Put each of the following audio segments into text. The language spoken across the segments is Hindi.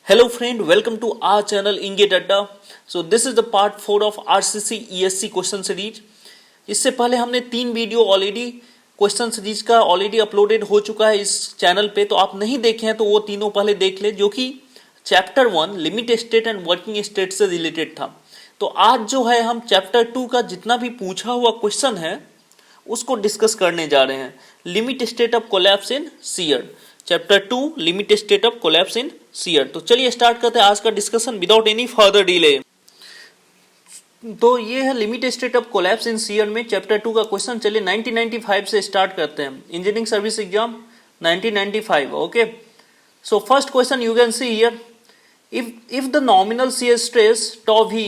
Hello friend, welcome to our channel Inget Adda. So this is the part 4 of RCC ESC question series. इससे पहले हमने 3 वीडियो ऑलरेडी क्वेश्चन सीरीज का ऑलरेडी अपलोडेड हो चुका है इस चैनल पे, तो आप नहीं देखे हैं तो वो तीनों पहले देख ले, जो कि chapter 1 limit state and working state से रिलेटेड था। तो आज जो है हम चैप्टर 2 का जितना भी पूछा हुआ क्वेश्चन है उसको डिस्कस करने जा रहे हैं। Limit state of collapse in shear, chapter 2 limit state of collapse in shear. तो चलिए स्टार्ट करते हैं आज का discussion without any further delay. तो ये है limit state of collapse in shear में चैप्टर 2 का क्वेश्चन। चलिए 1995 से स्टार्ट करते हैं, engineering service exam 1995। Okay, so first question you can see here, if the nominal shear stress tau v,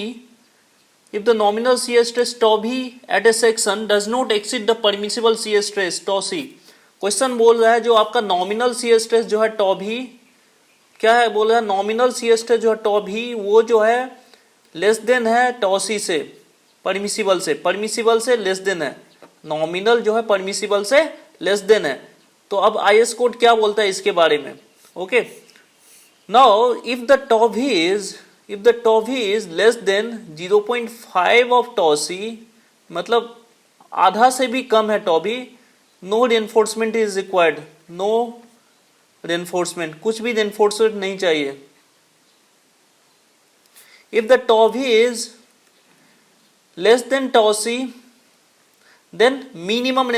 if the nominal shear stress tau v at a section does not exceed the permissible shear stress tau c। Question बोल रहा है जो आपका नॉमिनल शियर स्ट्रेस जो है tau v, क्या है बोल रहा है, नॉमिनल शियर स्ट्रेस जो है tau v वो जो है लेस देन है tau c से, परमिसिबल से लेस देन है, नॉमिनल जो है परमिसिबल से लेस देन है। तो अब IS कोड क्या बोलता है इसके बारे में। Okay, now if the tau v is less than 0.5 of tau c, मतलब आधा से भी कम है tau v, no reinforcement is required, no reinforcement, कुछ भी reinforcement नहीं चाहिए। if the tau v is less than tau c, then minimum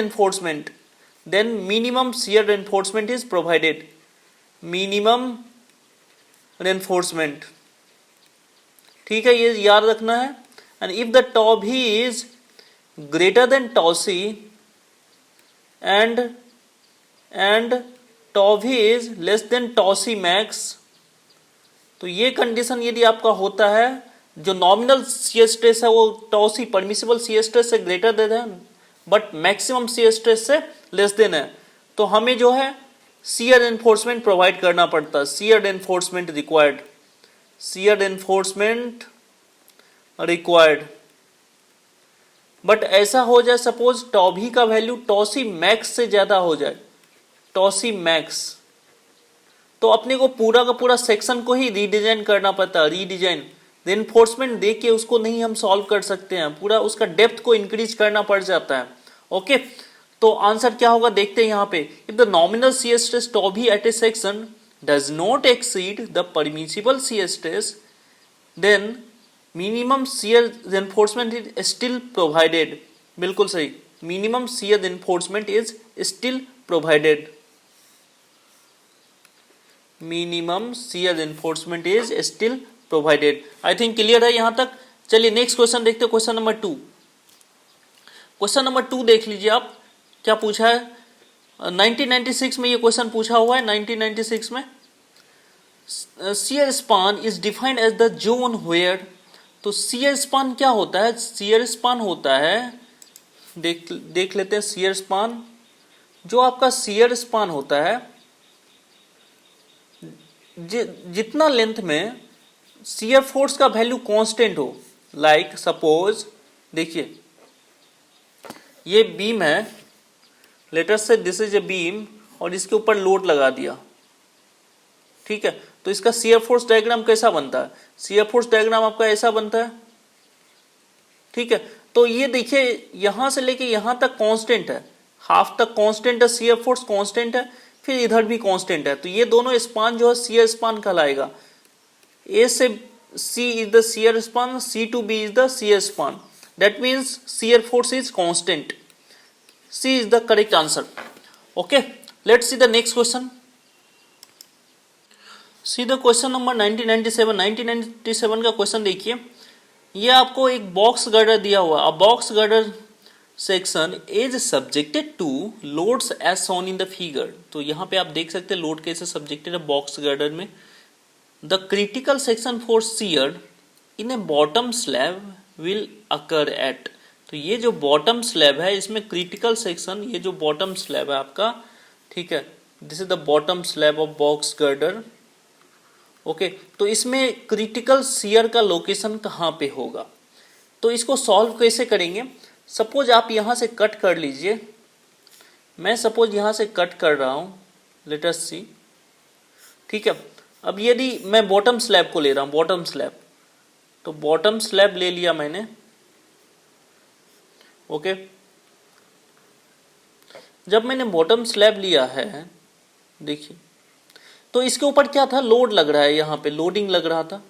shear reinforcement is provided, minimum reinforcement, ठीक है, ये याद रखना है। and if the tau v is greater than tau c and tau v is less than tau c max, तो ये कंडीशन यदि आपका होता है, जो नॉमिनल शियर स्ट्रेस है वो tau c permissible shear stress से ग्रेटर देन है बट मैक्सिमम शियर स्ट्रेस से लेस देन है, तो हमें जो है शियर एनफोर्समेंट प्रोवाइड करना पड़ता है, शियर एनफोर्समेंट रिक्वायर्ड। बट ऐसा हो जाए सपोज tau v का वैल्यू tau c मैक्स से ज्यादा हो जाए, tau c मैक्स, तो अपने को पूरा का पूरा सेक्शन को ही रीडिजाइन करना पड़ता है, रीडिजाइन रेनफोर्समेंट दे के उसको नहीं हम सॉल्व कर सकते हैं, पूरा उसका डेप्थ को इंक्रीज करना पड़ जाता है। ओके, तो आंसर क्या होगा देखते हैं यहाँ पे, if the nominal shear stress tau v at a section does not exceed the permissible shear stress, then minimum shear reinforcement is still provided. बिल्कुल सही, minimum shear reinforcement is still provided, minimum shear reinforcement is still provided. I think clear है यहां तक। चलिए नेक्स्ट क्वेश्चन देखते हैं, क्वेश्चन नंबर 2। क्वेश्चन नंबर 2 देख लीजिए आप, क्या पूछा है 1996 में, ये क्वेश्चन पूछा हुआ है 1996 में। Shear span is defined as the zone where, तो शियर स्पान क्या होता है, शियर स्पान होता है, देख लेते हैं शियर स्पान। जो आपका शियर स्पान होता है, जितना लेंथ में शियर फोर्स का वैल्यू कांस्टेंट हो, लाइक सपोज देखिए ये बीम है, लेट अस से दिस इज ए बीम और इसके ऊपर लोड लगा दिया, ठीक है, तो इसका शियर फोर्स डायग्राम कैसा बनता है, शियर फोर्स डायग्राम आपका ऐसा बनता है, ठीक है। तो ये देखिए यहां से लेके यहां तक कांस्टेंट है, हाफ तक कांस्टेंट है, शियर फोर्स कांस्टेंट है, फिर इधर भी कांस्टेंट है, तो ये दोनों स्पान जो है शियर स्पान कहलाएगा। ए से C is the shear span, C to B is the shear span, that means shear force is constant, C is the correct answer. Okay, let's see the next question. See the question number 1997 का क्वेश्चन देखिए, ये आपको एक बॉक्स गर्डर दिया हुआ, a box girder section is subjected to loads as shown in the figure. तो यहाँ पे आप देख सकते हैं लोड कैसे सब्जेक्टेड है बॉक्स गर्डर में। The critical section for shear in A bottom slab will occur at, तो ये जो बॉटम स्लैब है इसमें क्रिटिकल सेक्शन, ये जो बॉटम स्लैब है आपका, ठीक है, this is the bottom slab of box girder. Okay, तो इसमें क्रिटिकल शियर का लोकेशन कहाँ पे होगा, तो इसको सॉल्व कैसे करेंगे। सपोज आप यहां से कट कर लीजिए, मैं सपोज यहां से कट कर रहा हूं, लेट अस सी, ठीक है, अब यदि मैं बॉटम स्लैब को ले रहा हूं, बॉटम स्लैब, तो बॉटम स्लैब ले लिया मैंने, ओके। जब मैंने बॉटम स्लैब लिया है, देखिए, तो इसके ऊपर क्या था, लोड लग रहा है, यहां पे लोडिंग लग रहा था,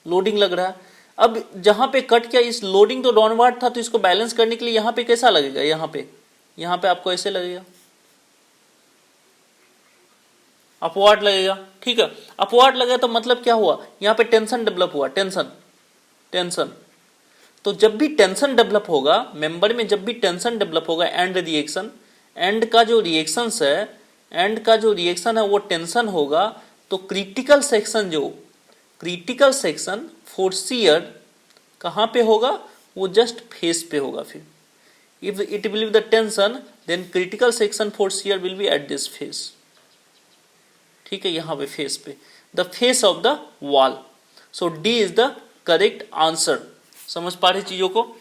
लोडिंग लग रहा है। अब जहां पे कट किया, इस लोडिंग तो डाउनवर्ड था, तो इसको बैलेंस करने के लिए यहां पे कैसा लगेगा, यहां पे आपको ऐसे लगेगा, अपवार्ड लगेगा, ठीक है। अपवार्ड लगे तो मतलब क्या हुआ, यहां पे टेंशन डेवलप हुआ, टेंशन। तो जब भी टेंशन डेवलप होगा मेंबर में, जब भी टेंशन डेवलप होगा, एंड रिएक्शन, एंड का जो रिएक्शन है वो टेंशन होगा, तो क्रिटिकल सेक्शन फॉर शियर कहां पे होगा, वो जस्ट फेस पे होगा। फिर if it will be the tension, then critical section for shear will be at this face, ठीक है, यहां पे फेस पे, the face of the wall. So D is the correct answer. समझ पा रहे चीजों को,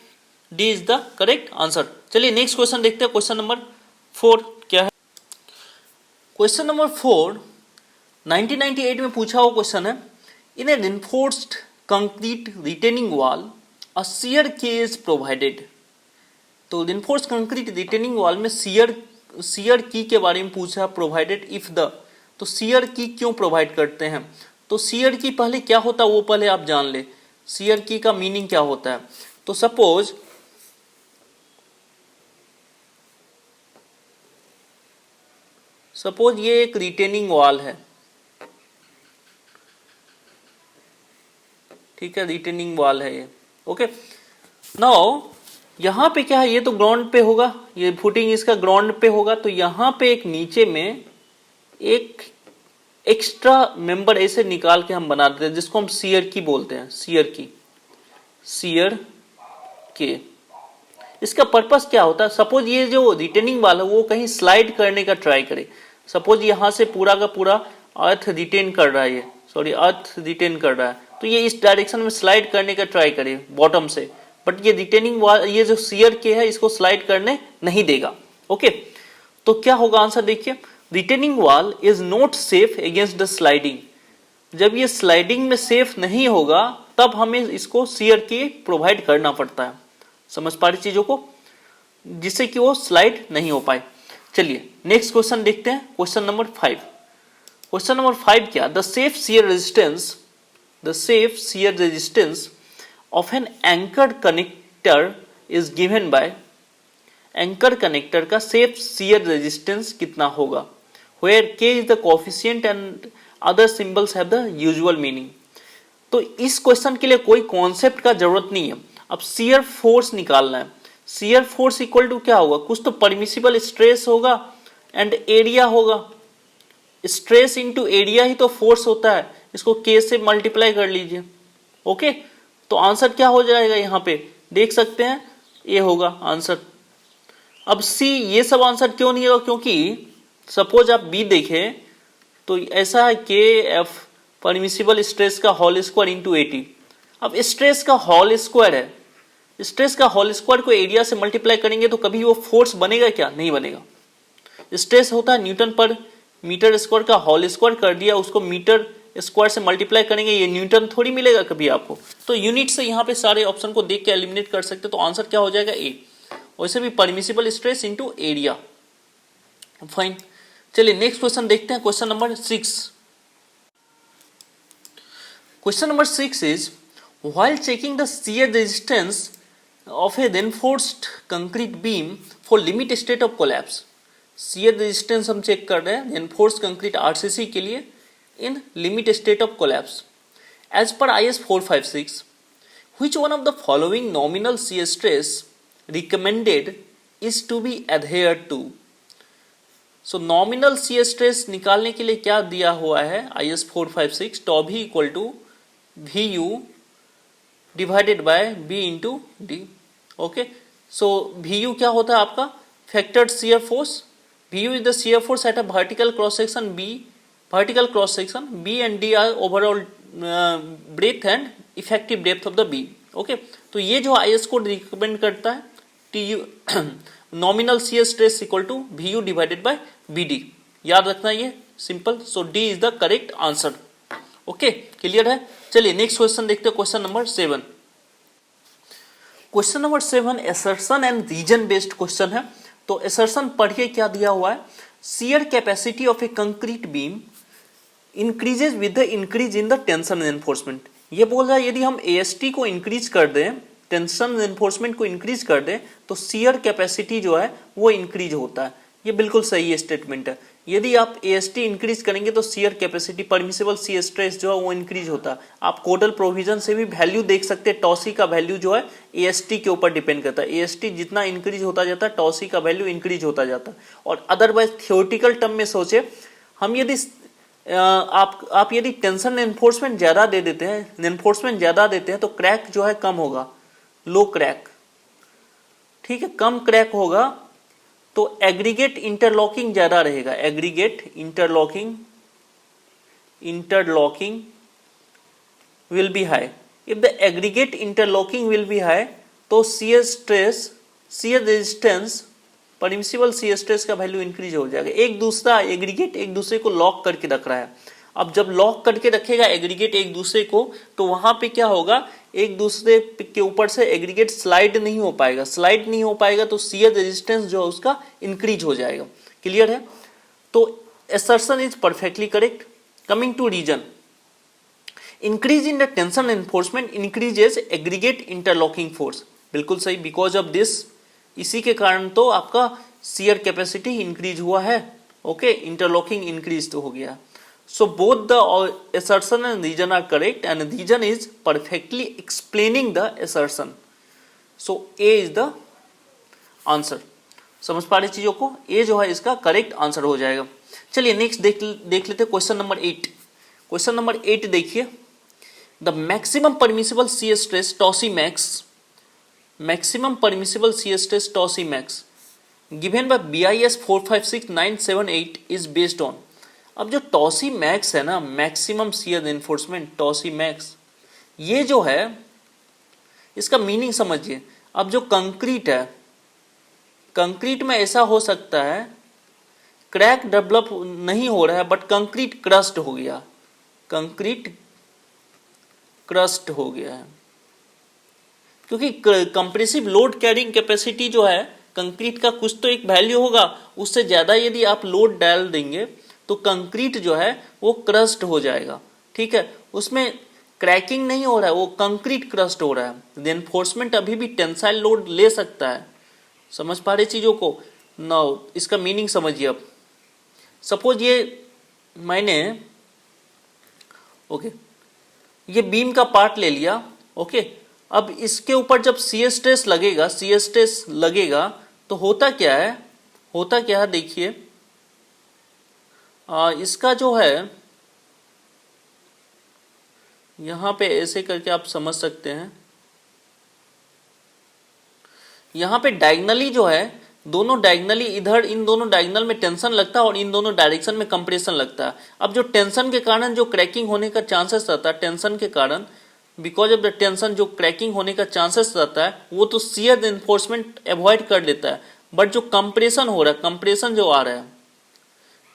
D is the correct answer. चलिए नेक्स्ट क्वेश्चन देखते हैं, क्वेश्चन नंबर 4 क्या है। क्वेश्चन नंबर 4 1998 में पूछा हुआ क्वेश्चन है। इन a reinforced concrete retaining wall a shear के इज प्रोवाइडेड। तो रिइंफोर्स्ड कंक्रीट रिटेनिंग वॉल में शियर की के बारे में पूछा, प्रोवाइडेड इफ द, तो शियर की क्यों प्रोवाइड करते हैं, तो शियर की पहले क्या होता है वो पहले आप जान ले, शियर की का मीनिंग क्या होता है। तो सपोज ये एक रिटेनिंग वॉल है, ठीक है, रिटेनिंग वॉल है ये, ओके। नाउ यहां पे क्या है, ये तो ग्राउंड पे होगा, ये फुटिंग इसका ग्राउंड पे होगा, तो यहां पे एक नीचे में एक एक्स्ट्रा मेंबर ऐसे निकाल के हम बना देते हैं, जिसको हम शियर की बोलते हैं, शियर के। इसका पर्पस क्या होता है, सपोज ये जो रिटेनिंग वाला है वो कहीं स्लाइड करने का ट्राई करे, सपोज यहां से पूरा का पूरा अर्थ रिटेन कर रहा है, अर्थ रिटेन कर रहा है, तो ये इस डायरेक्शन में स्लाइड करने का ट्राई करे बॉटम से, बट ये रिटेनिंग वाल, ये जो शियर के है इसको स्लाइड करने नहीं देगा, ओके। तो क्या होगा आंसर, देखिए, retaining wall is not safe against the sliding. जब ये स्लाइडिंग में सेफ नहीं होगा तब हमें इसको शियर के प्रोवाइड करना पड़ता है। समझ पा रही चीजों को, जिससे कि वो स्लाइड नहीं हो पाए। चलिए नेक्स्ट क्वेश्चन देखते हैं, क्वेश्चन नंबर 5। क्वेश्चन नंबर 5 क्या, the safe shear resistance of an anchor connector is given by. Anchor connector का सेफ शियर रेजिस्टेंस कितना होगा, वेयर के is the coefficient and other symbols have the usual meaning. तो इस क्वेश्चन के लिए कोई कॉन्सेप्ट का जरूरत नहीं है, अब शियर फोर्स निकालना है। शियर फोर्स इक्वल टू क्या होगा, कुछ तो परमिसिबल स्ट्रेस होगा एंड एरिया होगा, स्ट्रेस इंटू एरिया ही तो फोर्स होता है, इसको के से मल्टीप्लाई कर लीजिए, ओके। तो आंसर क्या हो जाएगा, यहां पे देख सकते हैं ये होगा आंसर। अब सी, ये सब आंसर क्यों नहीं होगा, क्योंकि सपोज आप बी देखें तो ऐसा है के एफ परमिसिबल स्ट्रेस का होल स्क्वायर इंटू 80। अब स्ट्रेस का होल स्क्वायर है, स्ट्रेस का होल स्क्वायर को एरिया से मल्टीप्लाई करेंगे तो कभी वो फोर्स बनेगा क्या, नहीं बनेगा। स्ट्रेस होता है न्यूटन पर मीटर स्क्वायर का होल स्क्वायर कर दिया, उसको मीटर स्क्वायर से मल्टीप्लाई करेंगे, ये न्यूटन थोड़ी मिलेगा कभी आपको। तो यूनिट से यहाँ पे सारे ऑप्शन को देख के एलिमिनेट कर सकते, तो आंसर क्या हो जाएगा ए। वैसे भी permissible stress into area, fine. चलिए नेक्स्ट क्वेश्चन देखते हैं, question number 6। Question number 6 is, while checking the shear resistance of a reinforced concrete beam for limit state of collapse, shear resistance हम चेक कर रहे हैं reinforced concrete RCC के लिए in limit state of collapse as per IS 456, which one of the following nominal shear stress recommended is to be adhered to। So nominal shear stress निकालने के लिए क्या दिया हुआ है IS 456, टॉ भी equal to VU divided by B into D, okay. So VU क्या होता है आपका, factored shear force, VU is the shear force at a vertical cross section B and D are overall breadth and effective depth of the beam, okay. तो ये जो IS कोड रिकमेंड करता है TU nominal shear stress equal to VU divided by BD, याद रखना ये simple, so D is the correct answer. Okay, clear है। चलिए नेक्स्ट क्वेश्चन देखते हैं, question number 7। Question number 7 assertion and reason based question है। तो असर्शन पढ़िए क्या दिया हुआ है, shear capacity of a concrete beam increases with the increase in the tension enforcement. ये बोल रहा है यदि हम AST को इंक्रीज कर दें, टेंशन एनफोर्समेंट को इंक्रीज कर दें, तो शियर कैपेसिटी जो है वो इंक्रीज होता है। ये बिल्कुल सही स्टेटमेंट है। यदि आप AST इंक्रीज करेंगे तो shear capacity, permissible shear stress जो है वो इंक्रीज होता है। आप कोडल प्रोविजन से भी वैल्यू देख सकते हैं, टॉसी का वैल्यू जो है AST के ऊपर डिपेंड करता है। AST जितना इंक्रीज होता जाता है, टॉसी का वैल्यू इंक्रीज होता जाता है। और अदरवाइज थियोरटिकल टर्म में सोचे, हम यदि आप यदि टेंशन एनफोर्समेंट ज्यादा दे देते हैं, एनफोर्समेंट ज्यादा देते हैं, तो क्रैक जो है कम होगा, लो क्रैक, ठीक है, कम क्रैक होगा। तो एग्रीगेट इंटरलॉकिंग ज्यादा रहेगा, aggregate interlocking will be high. If the aggregate interlocking will be high, तो shear stress, shear resistance, permissible shear stress का वैल्यू इंक्रीज हो जाएगा। एक दूसरा एग्रीगेट एक दूसरे को लॉक करके रख रहा है। अब जब लॉक करके रखेगा एग्रीगेट एक दूसरे को, तो वहां पे क्या होगा, एक दूसरे के ऊपर से एग्रीगेट स्लाइड नहीं हो पाएगा। स्लाइड नहीं हो पाएगा तो शियर रेजिस्टेंस जो है उसका इंक्रीज हो जाएगा। क्लियर है। तो assertion is perfectly correct. Coming to reason, increase in the tension enforcement increases aggregate interlocking force. बिल्कुल सही, बिकॉज ऑफ दिस, इसी के कारण तो आपका शियर कैपेसिटी इंक्रीज हुआ है। ओके, इंटरलॉकिंग इंक्रीज तो हो गया। So both the assertion and reason are correct, and reason is perfectly explaining the assertion. So A is the answer. समझ पा रहे चीजों को, A जो है इसका करेक्ट आंसर हो जाएगा। चलिए नेक्स्ट देख लेते हैं क्वेश्चन नंबर 8। क्वेश्चन नंबर 8 देखिए, the maximum permissible shear stress tau c max, maximum permissible shear stress tau c max given by BIS 456978 is based on. अब जो टॉसी मैक्स है ना, maximum shear enforcement tau c max, ये जो है इसका मीनिंग समझिए। अब जो कंक्रीट है, कंक्रीट में ऐसा हो सकता है क्रैक डेवलप नहीं हो रहा है, बट कंक्रीट क्रस्ट हो गया, कंक्रीट क्रस्ट हो गया है, क्योंकि कंप्रेसिव लोड कैरिंग कैपेसिटी जो है कंक्रीट का कुछ तो एक वैल्यू होगा, उससे ज्यादा यदि आप लोड डाल देंगे तो कंक्रीट जो है वो क्रस्ट हो जाएगा। ठीक है, उसमें क्रैकिंग नहीं हो रहा है, वो कंक्रीट क्रस्ट हो रहा है। रेनफोर्समेंट अभी भी टेंसाइल लोड ले सकता है। समझ पा रहे चीजों को। नाउ इसका मीनिंग समझिए। अब सपोज ये मैंने ये बीम का पार्ट ले लिया। अब इसके ऊपर जब शियर स्ट्रेस लगेगा, शियर स्ट्रेस लगेगा तो होता क्या है देखिए, इसका जो है यहां पे ऐसे करके आप समझ सकते हैं, यहां पे डायगनली जो है, दोनों डायगनली, इधर इन दोनों डायगनल में टेंशन लगता है और इन दोनों डायरेक्शन में कंप्रेशन लगता है। अब जो टेंशन के कारण जो क्रैकिंग होने का चांसेस रहता है, टेंशन के कारण, बिकॉज ऑफ द टेंशन जो क्रैकिंग होने का चांसेस रहता है, वो तो शियर एनफोर्समेंट अवॉइड कर देता है। बट जो कंप्रेशन हो रहा है, कंप्रेशन जो आ रहा है,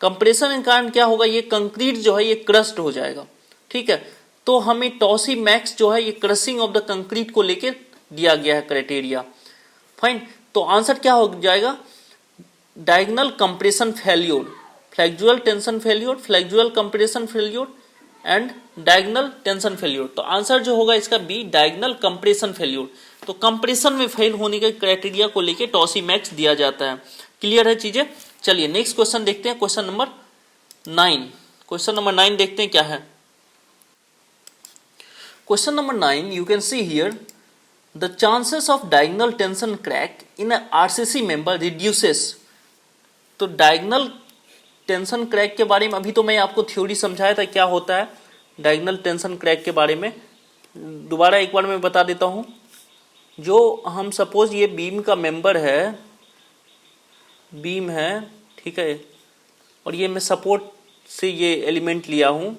कंप्रेशन के कारण क्या होगा, ये कंक्रीट जो है ये क्रस्ट हो जाएगा। ठीक है, तो हमें टॉसी मैक्स जो है ये क्रशिंग ऑफ द कंक्रीट को लेके दिया गया है क्राइटेरिया। फाइन, तो आंसर क्या हो जाएगा, diagonal compression failure, flexural tension failure, flexural compression failure and diagonal tension failure. तो आंसर जो होगा इसका बी, डायगोनल कंप्रेशन फेल्योर। तो कंप्रेशन में फेल होने के क्राइटेरिया को लेके टॉसी मैक्स दिया जाता है। क्लियर है चीजें। चलिए नेक्स्ट क्वेश्चन देखते हैं, क्वेश्चन नंबर 9। क्वेश्चन नंबर 9 देखते हैं क्या है। Question number 9, you can see here the chances of diagonal tension crack in RCC member reduces. तो डायगोनल टेंशन क्रैक के बारे में अभी तो मैं आपको थ्योरी समझाया था क्या होता है डायगोनल टेंशन क्रैक के बारे में। दोबारा एक बार मैं बता देता हूं। जो हम सपोज ये बीम का मेंबर है, बीम है, ठीक है, और ये मैं सपोर्ट से ये एलिमेंट लिया हूं,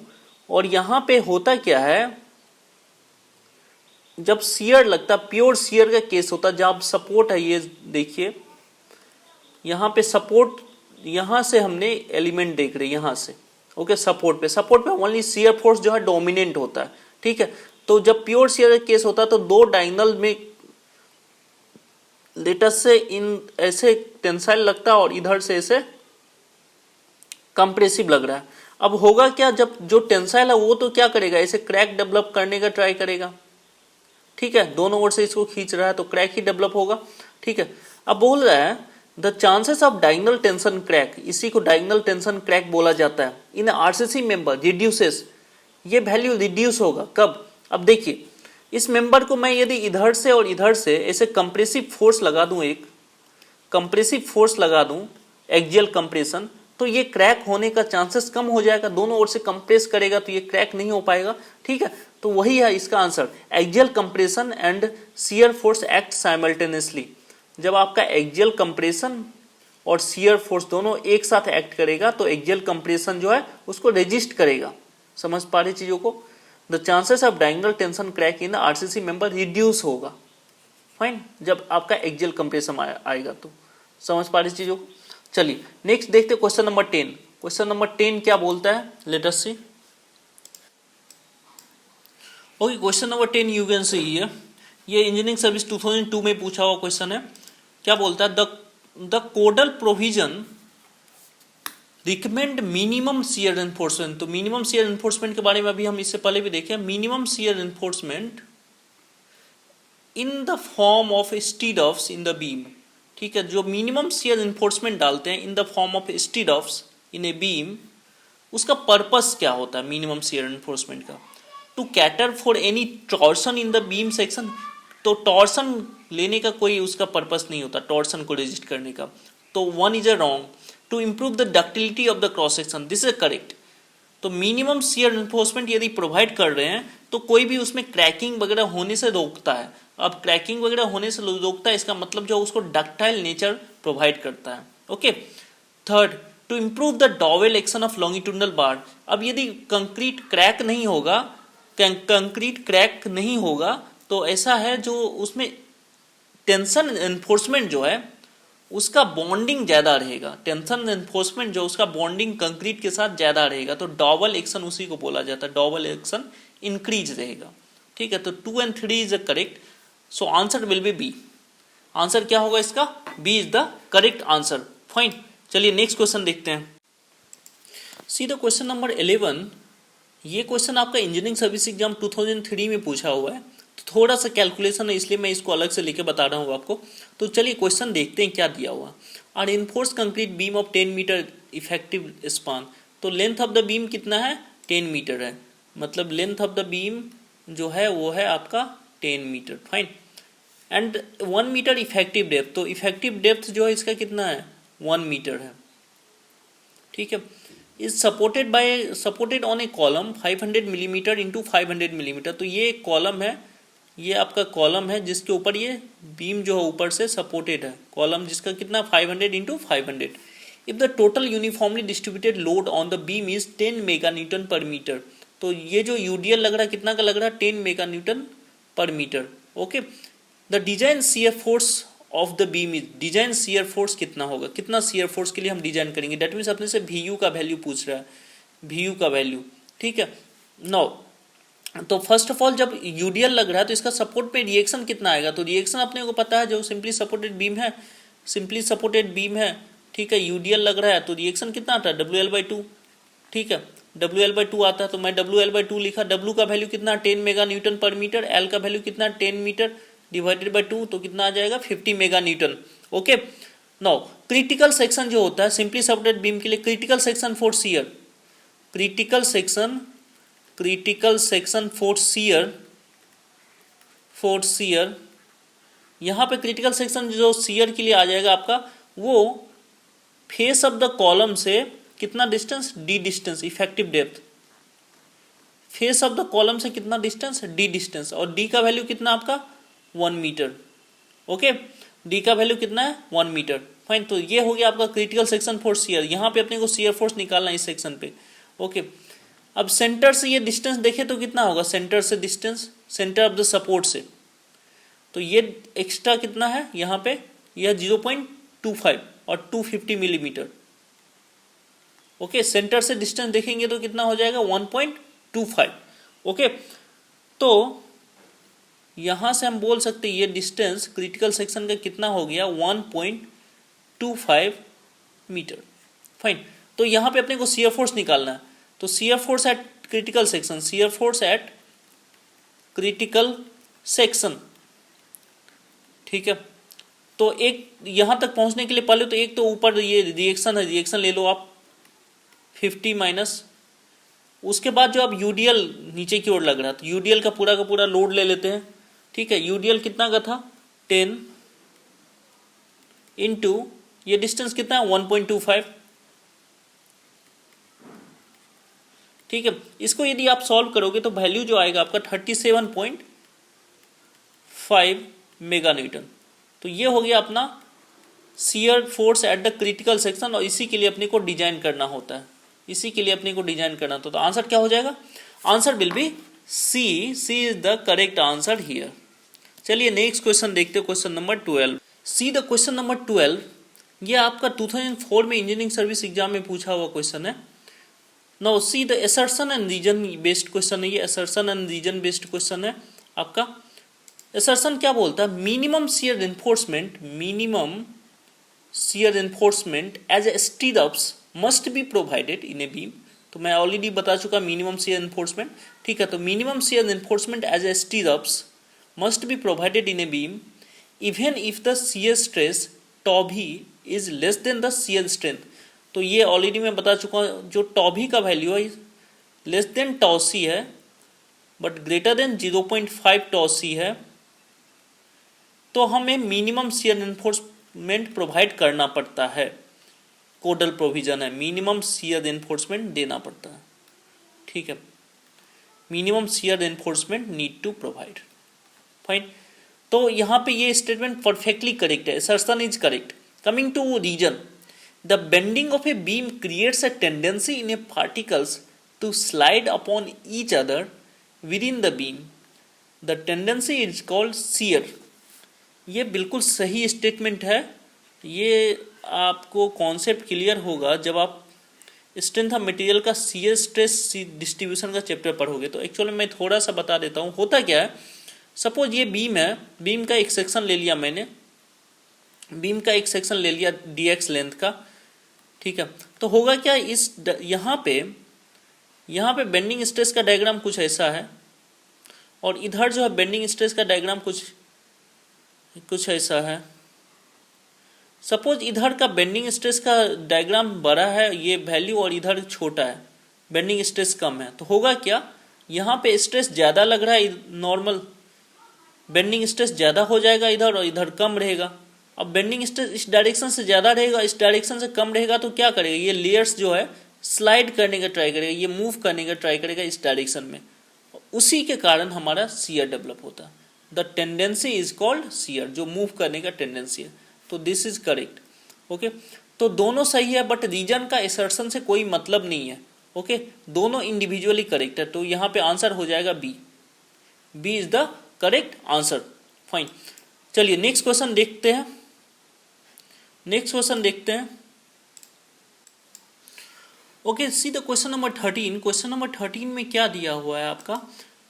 और यहां पे होता क्या है, जब शियर लगता, प्योर शियर का केस होता, जब सपोर्ट है, ये देखिए यहां पे सपोर्ट, यहां से हमने एलिमेंट देख रहे, यहां से ओके, सपोर्ट पे ओनली शियर फोर्स जो है डोमिनेंट होता है, ठीक है। तो जब प्योर शियर केस होता है तो दो डायगोनल में लेटस से इन ऐसे टेंसाइल लगता है और इधर से ऐसे कंप्रेसिव लग रहा है। अब होगा क्या, जब जो टेंसाइल है वो तो क्या करेगा, ऐसे क्रैक डेवलप करने का ट्राई करेगा, ठीक है, दोनों ओर से इसको खींच रहा है तो क्रैक ही डेवलप होगा, ठीक है। अब बोल रहा है the chances of diagonal tension crack, इसी को डायगोनल टेंशन क्रैक बोला जाता है, इन आरसीसी मेंबर रिड्यूसेस, ये वैल्यू रिड्यूस होगा कब। अब देखिए इस मेंबर को मैं यदि इधर से और इधर से ऐसे कंप्रेसिव फोर्स लगा दूं, एक कंप्रेसिव फोर्स लगा दूं, एक्सियल कंप्रेशन, तो ये क्रैक होने का चांसेस कम हो जाएगा, दोनों ओर से कंप्रेस करेगा तो ये क्रैक नहीं हो पाएगा, ठीक है। तो वही है इसका answer, axial compression and shear force act simultaneously. जब आपका एक्सियल कंप्रेशन और शियर फोर्स दोनों एक साथ एक्ट करेगा तो एक्सियल कंप्रेशन जो है उसको रेजिस्ट करेगा। समझ पा रही चीजों को। The chances of diagonal tension crack in the RCC member reduce होगा, फाइन, जब आपका एक्सियल कंप्रेशन आएगा तो। समझ पा रही चीजों को। चलिए नेक्स्ट देखते क्वेश्चन नंबर 10। क्वेश्चन नंबर 10 क्या बोलता है, let us see. Okay, question number 10 you can see here, ये इंजीनियरिंग सर्विस 2002 में पूछा हुआ क्वेश्चन है। क्या बोलता है, the codal provision recommend minimum shear enforcement. तो मिनिमम शियर एनफोर्समेंट के बारे में अभी हम इससे पहले भी देखे, minimum shear enforcement in the form of stirrups in the beam, ठीक है। जो मिनिमम शियर एनफोर्समेंट डालते हैं in the form of stirrups in a beam, उसका पर्पस क्या होता है मिनिमम शियर एनफोर्समेंट का, to cater for any torsion in the beam section. तो टॉर्सन लेने का कोई उसका पर्पस नहीं होता, टॉर्सन को रेजिस्ट करने का। तो one is a wrong, to improve the ductility of the cross section, this is correct. तो मिनिमम शियर एनफोर्समेंट यदि प्रोवाइड कर रहे हैं तो कोई भी उसमें क्रैकिंग वगैरह होने से रोकता है। अब क्रैकिंग वगैरह होने से रोकता है, इसका मतलब जो उसको डक्टाइल नेचर प्रोवाइड करता है, okay. Third, to improve the dowel action of longitudinal bar. अब यदि कंक्रीट क्रैक नहीं होगा, कंक्रीट क्रैक नहीं होगा तो ऐसा है जो उसमें टेंशन एनफोर्समेंट जो है उसका बॉन्डिंग ज्यादा रहेगा, टेंशन एनफोर्समेंट जो उसका बॉन्डिंग कंक्रीट के साथ ज्यादा रहेगा, तो डॉबल एक्शन उसी को बोला जाता है, डॉबल एक्शन इंक्रीज रहेगा, ठीक है। तो 2 and 3 is correct, so answer will be B. Answer क्या होगा इसका, B is the correct answer, fine. चलिए नेक्स्ट क्वेश्चन देखते हैं। See the question number 11। ये क्वेश्चन आपका इंजीनियरिंग सर्विस एग्जाम 2003 में पूछा हुआ है, तो थोड़ा सा कैलकुलेशन है इसलिए मैं इसको अलग से लेके बता रहा हूँ आपको। तो चलिए क्वेश्चन देखते हैं क्या दिया हुआ। Reinforced concrete beam of 10 metre effective span. तो लेंथ ऑफ द बीम कितना है, 10 मीटर है, मतलब लेंथ ऑफ द बीम जो है वो है आपका 10 metre, fine. And 1 metre effective depth, तो इफेक्टिव डेप्थ जो है इसका कितना है, 1 मीटर है, ठीक है। Is supported on A column 500 millimetre into 500 millimetre. तो ये एक कॉलम है, ये आपका कॉलम है जिसके ऊपर ये बीम जो है ऊपर से सपोर्टेड है, कॉलम जिसका कितना 500 into 500। If the total uniformly distributed load on the beam is 10 mega newton पर मीटर। तो ये जो यूडीएल लग रहा है कितना का लग रहा है, 10 मेगा न्यूटन पर metre, okay. The design shear force of the beam is, design shear force कितना होगा, कितना शियर फोर्स के लिए हम डिजाइन करेंगे, डेट मीन्स अपने से VU का वैल्यू पूछ रहा है, VU का वैल्यू, ठीक है। नो, तो फर्स्ट ऑफ ऑल जब यूडीएल लग रहा है तो इसका सपोर्ट पे रिएक्शन कितना आएगा, तो रिएक्शन अपने को पता है, जो सिंपली सपोर्टेड बीम है, सिंपली सपोर्टेड बीम है, ठीक है, यूडीएल लग रहा है तो रिएक्शन कितना आता है, WL/2, ठीक है, WL/2 आता है। तो मैं WL/2 लिखा, W का वैल्यू कितना 10 मेगा न्यूटन पर मीटर, L का वैल्यू कितना 10 मीटर डिवाइडेड बाय 2, तो कितना आ जाएगा 50 mega Newton, okay. Now critical section जो होता है सिंपली सपोर्टेड बीम के लिए, critical section for shear, critical section for shear, यहां पे क्रिटिकल सेक्शन जो शियर के लिए आ जाएगा आपका, वो फेस ऑफ द कॉलम से कितना distance, D distance, effective depth, face of the column से कितना डिस्टेंस, D डिस्टेंस, और D का वैल्यू कितना आपका 1 मीटर, ओके। D का वैल्यू कितना है 1 मीटर, फाइन। तो ये हो गया आपका क्रिटिकल सेक्शन फॉर शियर, यहाँ पे अपने को शियर फोर्स निकालना है इस सेक्शन पे, ओके। अब सेंटर से ये डिस्टेंस देखे तो कितना होगा, सेंटर से distance, centre of the support से, तो ये एक्स्ट्रा कितना है यहाँ पे, यह 0.25 और 250 मिलीमीटर, ओके, सेंटर से डिस्टेंस देखेंगे तो कितना हो जाएगा 1.25। ओके, तो यहां से हम बोल सकते हैं ये डिस्टेंस क्रिटिकल सेक्शन का कितना हो गया 1.25 मीटर। फाइन, तो यहां पे अपने को शियर फोर्स निकालना है, तो shear force eight critical section, shear force eight critical section, ठीक है। तो एक यहां तक पहुंचने के लिए पहले तो एक तो ऊपर ये रिएक्शन है, रिएक्शन ले लो आप 50 माइनस, उसके बाद जो अब यूडीएल नीचे की ओर लग रहा, तो यूडीएल का पूरा लोड ले लेते हैं, ठीक है। यूडीएल कितना का था 10 इंटू ये डिस्टेंस कितना है 1.25, ठीक है। इसको यदि आप सॉल्व करोगे तो वैल्यू जो आएगा आपका 37.5 मेगा न्यूटन। तो ये हो गया अपना shear force at the critical section, और इसी के लिए अपने को डिजाइन करना होता है, इसी के लिए अपने को डिजाइन करना होता है। तो आंसर क्या हो जाएगा, answer will be C, C is the correct answer here. चलिए नेक्स्ट क्वेश्चन देखते हैं, question number 12। See the question number 12, ये आपका 2004 में इंजीनियरिंग सर्विस एग्जाम में पूछा हुआ क्वेश्चन है। Now see the assertion and reason based question है, ये assertion and reason based question है आपका। असर्शन क्या बोलता है, minimum shear enforcement, minimum shear enforcement as a stirrups must be provided in a beam. तो मैं ऑलरेडी बता चुका मिनिमम शियर एनफोर्समेंट, ठीक है। तो minimum shear enforcement as a stirrups must be provided in a beam even if the shear stress tau v is less than the shear strength। तो ये ऑलरेडी मैं बता चुका हूँ, जो tau v का वैल्यू है लेस देन tau c है but greater than 0.5 tau c है, तो हमें मिनिमम शियर एनफोर्समेंट प्रोवाइड करना पड़ता है, कोडल प्रोविजन है, मिनिमम शियर एनफोर्समेंट देना पड़ता है, ठीक है। Minimum shear enforcement need to provide, fine. तो यहां पे ये स्टेटमेंट परफेक्टली करेक्ट है, assertion is correct. Coming to reason, the bending of a beam creates a tendency in a particles to slide upon each other within the beam, the tendency is called shear. ये बिल्कुल सही स्टेटमेंट है, ये आपको कॉन्सेप्ट क्लियर होगा जब आप स्ट्रेंथ ऑफ मटेरियल का शियर स्ट्रेस डिस्ट्रीब्यूशन का चैप्टर पढ़ोगे। तो एक्चुअली मैं थोड़ा सा बता देता हूँ, होता क्या है, सपोज ये बीम है, बीम का एक सेक्शन ले लिया मैंने, बीम का एक सेक्शन ले लिया dx लेंथ का, ठीक है। तो होगा क्या, इस यहाँ पे बेंडिंग स्ट्रेस का डायग्राम कुछ ऐसा है, और इधर जो है बेंडिंग स्ट्रेस का डायग्राम कुछ ऐसा है। सपोज इधर का बेंडिंग स्ट्रेस का डायग्राम बड़ा है ये वैल्यू, और इधर छोटा है, बेंडिंग स्ट्रेस कम है, तो होगा क्या, यहाँ पे स्ट्रेस ज़्यादा लग रहा है, नॉर्मल बेंडिंग स्ट्रेस ज़्यादा हो जाएगा इधर, और इधर कम रहेगा। अब बेंडिंग स्ट्रेस इस डायरेक्शन से ज़्यादा रहेगा, इस डायरेक्शन से कम रहेगा, तो क्या करेगा, ये लेयर्स जो है स्लाइड करने का ट्राई करेगा, ये मूव करने का ट्राई करेगा इस डायरेक्शन में, उसी के कारण हमारा शियर डेवलप होता है। The tendency is called shear, जो मूव करने का टेंडेंसी है। तो दिस इज करेक्ट, ओके। तो दोनों सही है, बट रीजन का असर्शन से कोई मतलब नहीं है, ओके। दोनों इंडिविजुअली करेक्ट है, तो यहाँ पे आंसर हो जाएगा B, B is the correct answer, fine. चलिए नेक्स्ट क्वेश्चन देखते हैं, नेक्स्ट क्वेश्चन देखते हैं। Okay, see the question number 13। Question number 13 में क्या दिया हुआ है आपका,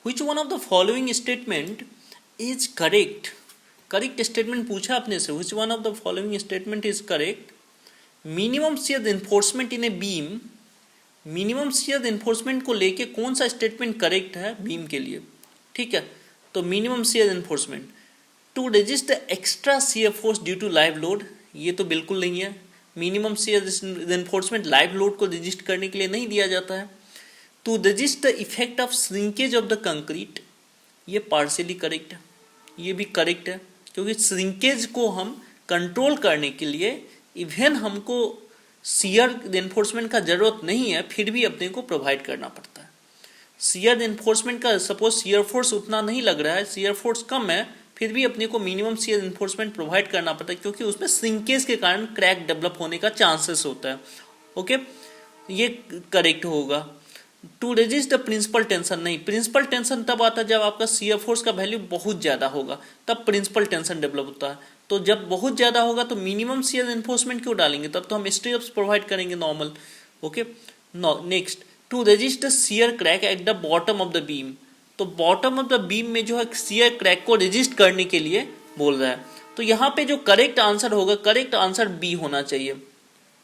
which one of the following statement is correct. Correct statement पूछा आपने से, which one of the following statement is correct. Minimum shear enforcement in a beam, minimum shear enforcement को लेके कौन सा स्टेटमेंट करेक्ट है बीम के लिए, ठीक है। तो minimum shear enforcement to resist the extra shear force due to live load, ये तो बिल्कुल नहीं है। Minimum shear enforcement live load को रेजिस्ट करने के लिए नहीं दिया जाता है। To resist the effect of shrinkage of the concrete, ये पार्शियली करेक्ट है, ये भी करेक्ट है, क्योंकि श्रिंकेज को हम कंट्रोल करने के लिए इवन हमको शियर एनफोर्समेंट का जरूरत नहीं है, फिर भी अपने को प्रोवाइड करना पड़ता है। शियर एनफोर्समेंट का सपोज शियर फोर्स उतना नहीं लग रहा है, शियर फोर्स कम है, फिर भी अपने को मिनिमम शियर एनफोर्समेंट प्रोवाइड करना पड़ता है, क्योंकि उसमें श्रिंकेज के कारण क्रैक डेवलप होने का चांसेस होता है, ओके। ये करेक्ट होगा। To resist the principal tension, नहीं, प्रिंसिपल टेंशन तब आता है जब आपका शियर फोर्स का वैल्यू बहुत ज़्यादा होगा, तब प्रिंसिपल टेंशन डेवलप होता है। तो जब बहुत ज़्यादा होगा तो मिनिमम शियर एनफोर्समेंट क्यों डालेंगे, तब तो हम स्ट्रेप्स प्रोवाइड करेंगे normal. Okay. Next, to resist shear crack at the bottom of the beam, तो बॉटम ऑफ द बीम में जो है शियर क्रैक को रजिस्ट करने के लिए बोल रहा है। तो यहाँ पे जो करेक्ट आंसर होगा, करेक्ट आंसर बी होना चाहिए,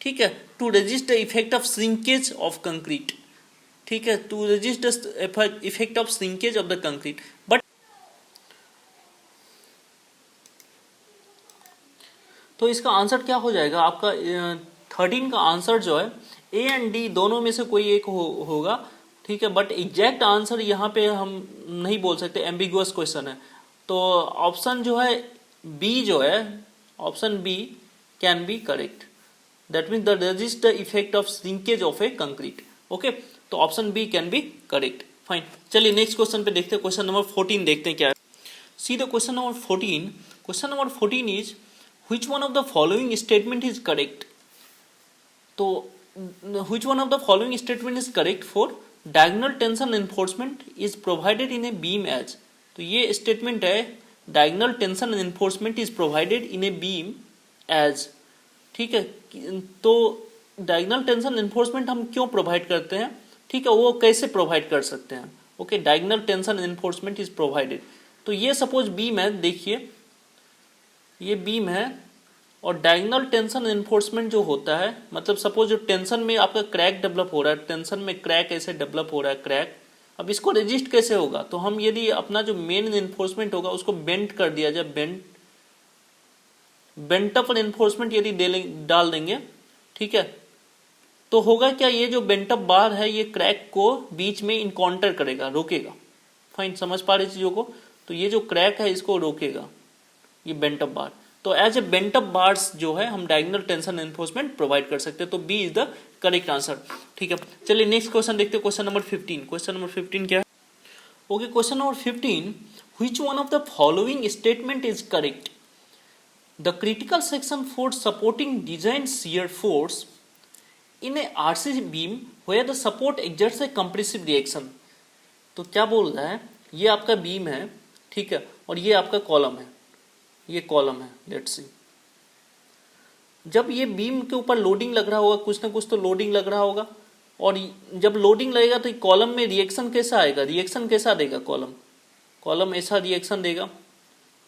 ठीक है। To resist the effect of shrinkage of concrete, ठीक है, to resist the effect of shrinkage of the concrete. But तो इसका आंसर क्या हो जाएगा आपका 13 का आंसर जो है ए एंड डी दोनों में से कोई एक होगा, ठीक है। बट एग्जैक्ट आंसर यहाँ पे हम नहीं बोल सकते, एम्बिगुअस क्वेश्चन है। तो ऑप्शन जो है बी जो है, option B can be correct, that means the resist the effect of shrinkage of a concrete, okay. तो option B can be correct, fine. चलिए नेक्स्ट क्वेश्चन पे देखते हैं, क्वेश्चन नंबर 14 देखते हैं क्या है। सी the question number 14, question number 14 is which one of the following statement is correct, तो which one of the following statement is correct for diagonal tension reinforcement is provided in a beam as, तो ये स्टेटमेंट है diagonal tension reinforcement is provided in a beam as, ठीक है। तो diagonal tension reinforcement हम क्यों प्रोवाइड करते हैं, ठीक है, वो कैसे प्रोवाइड कर सकते हैं, okay. diagonal tension reinforcement is provided, तो ये सपोज बीम है, देखिए ये बीम है और डायगोनल टेंशन एनफोर्समेंट जो होता है, मतलब सपोज जो टेंशन में आपका क्रैक डेवलप हो रहा है, टेंशन में क्रैक ऐसे डेवलप हो रहा है क्रैक, अब इसको रेजिस्ट कैसे होगा, तो हम यदि अपना जो मेन एनफोर्समेंट होगा उसको बेंट कर दिया जाए, बेंट अप एनफोर्समेंट यदि डाल देंगे, ठीक है, तो होगा क्या, ये जो बेंट अप बार है ये क्रैक को बीच में इनकाउंटर करेगा, रोकेगा, फाइन, समझ पा रहे चीजों को। तो ये जो क्रैक है इसको रोकेगा ये बेंट अप बार, तो as a bent up bars जो है हम डायगोनल टेंशन एनफोर्समेंट प्रोवाइड कर सकते हैं, तो B is the correct answer, ठीक है। चलिए नेक्स्ट क्वेश्चन देखते हैं, क्वेश्चन नंबर 15। क्वेश्चन नंबर 15 क्या है, okay. Question number 15, which one of the following statement is correct, the critical section force supporting design shear force in a RCC beam where the support exerts a compressive reaction, तो क्या बोल रहा है, ये आपका बीम है, ठीक है, और ये आपका कॉलम है, ये कॉलम है, लेट्स सी। जब ये बीम के ऊपर लोडिंग लग रहा होगा, कुछ ना कुछ तो लोडिंग लग रहा होगा, और जब लोडिंग लगेगा तो कॉलम में रिएक्शन कैसा आएगा, रिएक्शन कैसा देगा, कॉलम ऐसा रिएक्शन देगा,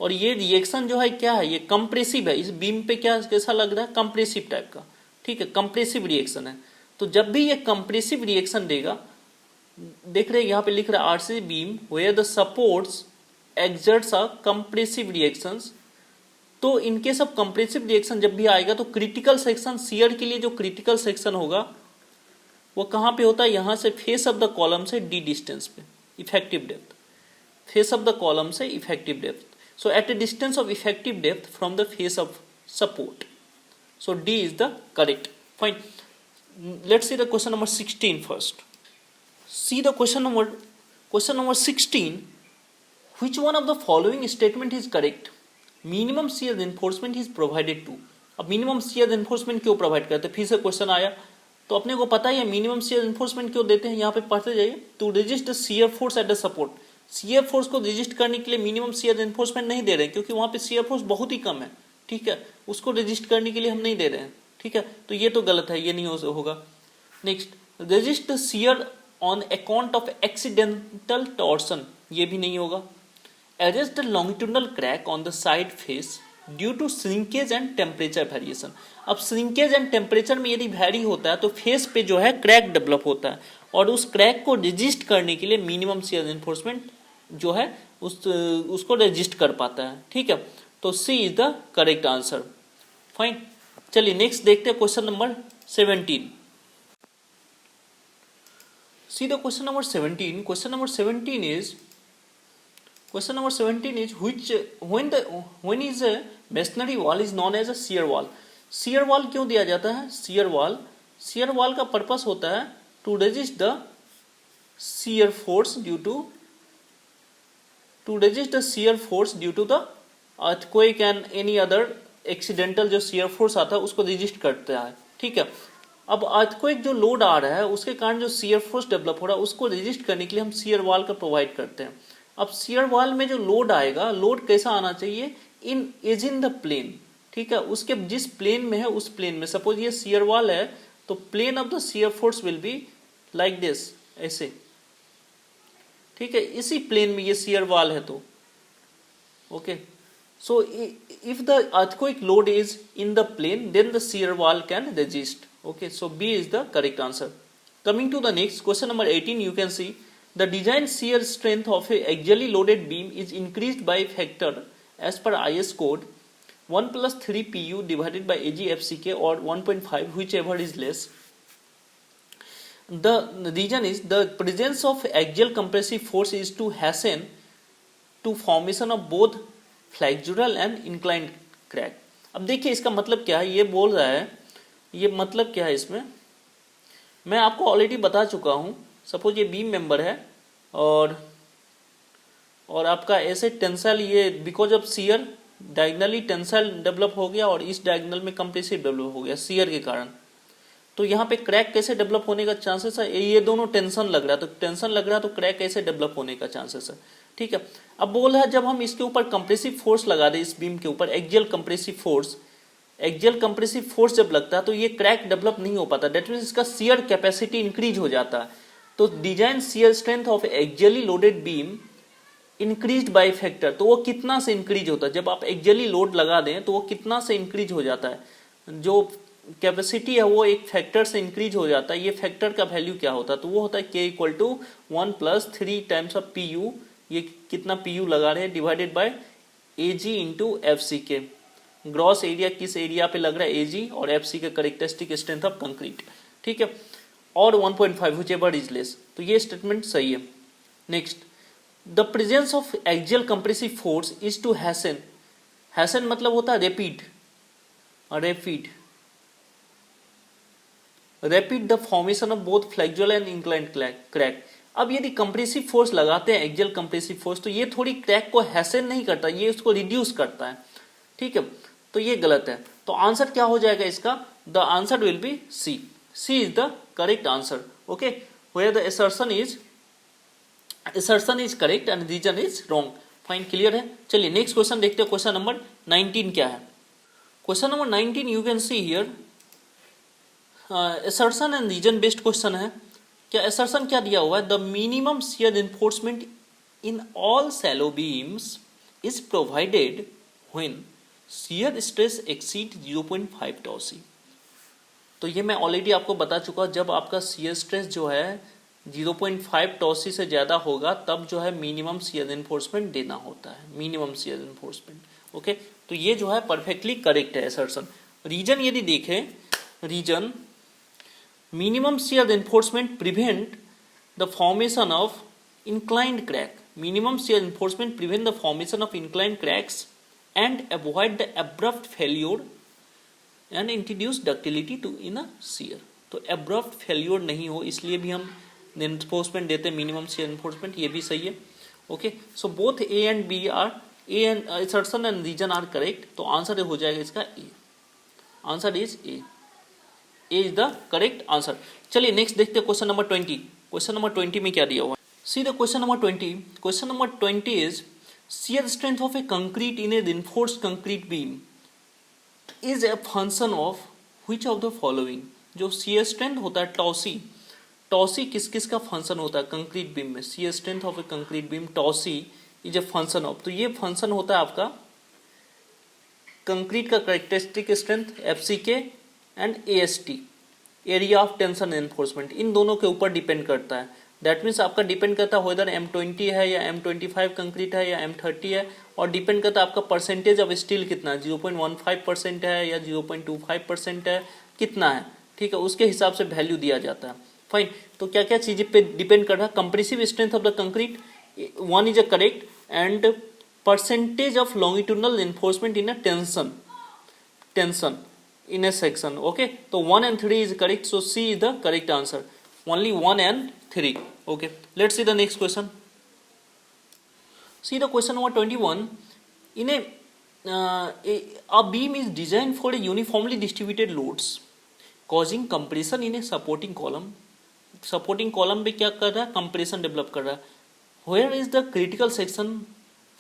और ये रिएक्शन जो है क्या है, ये कंप्रेसिव है, इस बीम पे क्या कैसा लग रहा है, कंप्रेसिव टाइप का, ठीक है, कंप्रेसिव रिएक्शन है। तो जब भी ये कंप्रेसिव रिएक्शन देगा, देख रहे यहाँ पे लिख रहा है RCC beam where the supports exerts a compressive reactions, तो इनके सब कंप्रेसिव रिएक्शन जब भी आएगा तो क्रिटिकल सेक्शन शियर के लिए जो क्रिटिकल सेक्शन होगा वो कहाँ पे होता है, यहाँ से फेस ऑफ द कॉलम से डी डिस्टेंस पे, effective depth, face of the column से effective depth, so at a distance of effective depth from the face of support, so D is the correct, fine. Let's see the question number 16 first. See the question number 16, which one of the following statement is correct, minimum shear enforcement is provided to. अब मिनिमम शियर एनफोर्समेंट क्यों प्रोवाइड करते हैं, फिर से क्वेश्चन आया, तो अपने को पता ही है मिनिमम शियर एनफोर्समेंट क्यों देते हैं, यहाँ पे पढ़ते जाइए, to resist shear force at the support, shear force को रेजिस्ट करने के लिए मिनिमम शियर एनफोर्समेंट नहीं दे रहे हैं, क्योंकि वहाँ पे शियर फोर्स बहुत ही कम है, ठीक है, उसको रेजिस्ट करने के लिए हम नहीं दे रहे हैं, ठीक है, तो ये तो गलत है, ये नहीं होगा। Next, resist shear on account of accidental torsion, ये भी नहीं होगा। Arrest the longitudinal crack on the side face due to shrinkage and temperature variation, अब श्रिंकेज एंड टेम्परेचर में यदि वैरी होता है तो फेस पे जो है क्रैक डेवलप होता है, और उस क्रैक को रेजिस्ट करने के लिए मिनिमम शियर एनफोर्समेंट जो है उसको रेजिस्ट कर पाता है, ठीक है, तो C is the correct answer, fine. चलिए नेक्स्ट देखते हैं question number 17। See the question number 17। Question number 17 is, question number 17 is when is a masonry wall is known as a shear wall, shear wall क्यों दिया जाता है, shear wall का पर्पस होता है to resist the shear force due to the earthquake and any other accidental जो shear force आता है उसको resist करता है, ठीक है। अब earthquake जो लोड आ रहा है उसके कारण जो shear force डेवलप हो रहा है उसको resist करने के लिए हम shear wall का प्रोवाइड करते हैं। अब शियर वॉल में जो लोड आएगा, लोड कैसा आना चाहिए, इन द प्लेन, ठीक है, उसके जिस प्लेन में है उस प्लेन में, सपोज ये शियर वॉल है तो plane of the shear force will be like this, ऐसे, ठीक है, इसी प्लेन में ये शियर वॉल है तो okay. So if the earthquake load is in the plane then the shear wall can resist, okay. So B is the correct answer. Coming to the next question number 18, you can see the design shear strength of a axially loaded beam is increased by factor as per IS code 1 plus 3 pu divided by AG FCK or 1.5 whichever is less. The reason is the presence of axial compressive force is to hasten to formation of both flexural and inclined crack. अब देखिए इसका मतलब क्या है, ये बोल रहा है, ये मतलब क्या है इसमें मैं आपको ऑलरेडी बता चुका हूँ। सपोज ये बीम मेंबर है और आपका ऐसे टेंसाइल, ये because of shear diagonally tensile develop हो गया और इस डायगनल में कंप्रेसिव डेवलप हो गया शियर के कारण। तो यहाँ पे क्रैक कैसे डेवलप होने का चांसेस है, ये दोनों टेंशन लग रहा है, तो टेंशन लग रहा है तो क्रैक कैसे डेवलप होने का चांसेस है, ठीक है। अब बोल रहा है जब हम इसके ऊपर कंप्रेसिव फोर्स लगा दें, इस बीम के ऊपर एक्सियल कंप्रेसिव फोर्स जब लगता है तो ये क्रैक डेवलप नहीं हो पाता, दैट मींस इसका शियर कैपेसिटी इंक्रीज हो जाता है। तो design shear strength of axially loaded beam increased by factor, तो वो कितना से इंक्रीज होता है, जब आप एक्सियली लोड लगा दें तो वो कितना से इंक्रीज हो जाता है, जो कैपेसिटी है वो एक फैक्टर से इंक्रीज हो जाता है। ये फैक्टर का वैल्यू क्या होता है, तो वो होता है k equal to 1 plus 3 times of P U, ये कितना पी यू लगा रहे हैं, divided by A G into F C K. Gross area किस एरिया पे लग रहा है, एजी, और एफ सी का करेक्टरिस्टिक स्ट्रेंथ ऑफ कंक्रीट, ठीक है, और 1.5 व्हिचएवर इज लेस। तो ये स्टेटमेंट सही है। Next, the presence of axial compressive force is to hasten, hasten मतलब होता है rapid the formation of both flexural and inclined crack. अब यदि कंप्रेसिव फोर्स लगाते हैं एक्सियल कंप्रेसिव फोर्स, तो ये थोड़ी क्रैक को हैसन नहीं करता, ये उसको रिड्यूस करता है, ठीक है। तो ये गलत है, तो आंसर क्या हो जाएगा इसका, the answer will be C, C is the correct answer, okay, where the assertion is correct and reason is wrong. Fine, clear है। चलिए नेक्स्ट क्वेश्चन देखते हैं, क्वेश्चन नंबर 19 क्या है। Question number 19 you can see here, assertion and reason based question है। क्या assertion क्या दिया हुआ है, the minimum shear enforcement in all shallow beams is provided when shear stress exceed 0.5 tau c. तो ये मैं ऑलरेडी आपको बता चुका हूँ, जब आपका शियर स्ट्रेस जो है 0.5 टॉसी से ज्यादा होगा तब जो है मिनिमम शियर इन्फोर्समेंट देना होता है, मिनिमम शियर इन्फोर्समेंट, ओके। तो ये जो है परफेक्टली करेक्ट है असर्शन। रीजन यदि देखें, reason minimum shear enforcement prevent the formation of inclined crack, minimum shear enforcement prevent the formation of inclined cracks and avoid the abrupt failure and introduce ductility to in a shear। तो abrupt failure नहीं हो इसलिए भी हम reinforcement देते हैं, minimum shear reinforcement, ये भी सही है, okay. So both A and B are, A and assertion and reason are correct, तो आंसर हो जाएगा इसका A, answer is A, A is the correct answer। चलिए नेक्स्ट देखते हैं क्वेश्चन नंबर 20। क्वेश्चन नंबर 20 में क्या दिया हुआ है, सी the question number 20। Question number 20 is shear strength of a concrete in a reinforced concrete beam is a function of which of the following। जो shear strength होता है टॉसी किस किस का फंक्शन होता है कंक्रीट बीम में, shear strength of a concrete beam tau c is a function of, तो ये फंक्शन होता है आपका कंक्रीट का characteristic strength FCK and AST, area of tension enforcement, इन दोनों के ऊपर डिपेंड करता है। दैट मीन्स आपका डिपेंड करता है वेदर M20 है या M25 कंक्रीट है या M30 है, और डिपेंड करता है आपका परसेंटेज ऑफ स्टील कितना है, 0.15% है या 0.25% है, कितना है, ठीक है, उसके हिसाब से वैल्यू दिया जाता है। फाइन, तो क्या क्या चीज़ पे डिपेंड कर रहा है, compressive strength of the concrete, one is a correct, and percentage of longitudinal enforcement in a tension in a section, okay। तो 1 and 3 is correct, so C is the correct answer, only 1 and 3, okay। Let's see the next question। See the question number 21। in a beam is designed for a uniformly distributed loads causing compression in a supporting column। supporting column पे क्या कर रहा है, compression develop कर रहा है। where is the critical section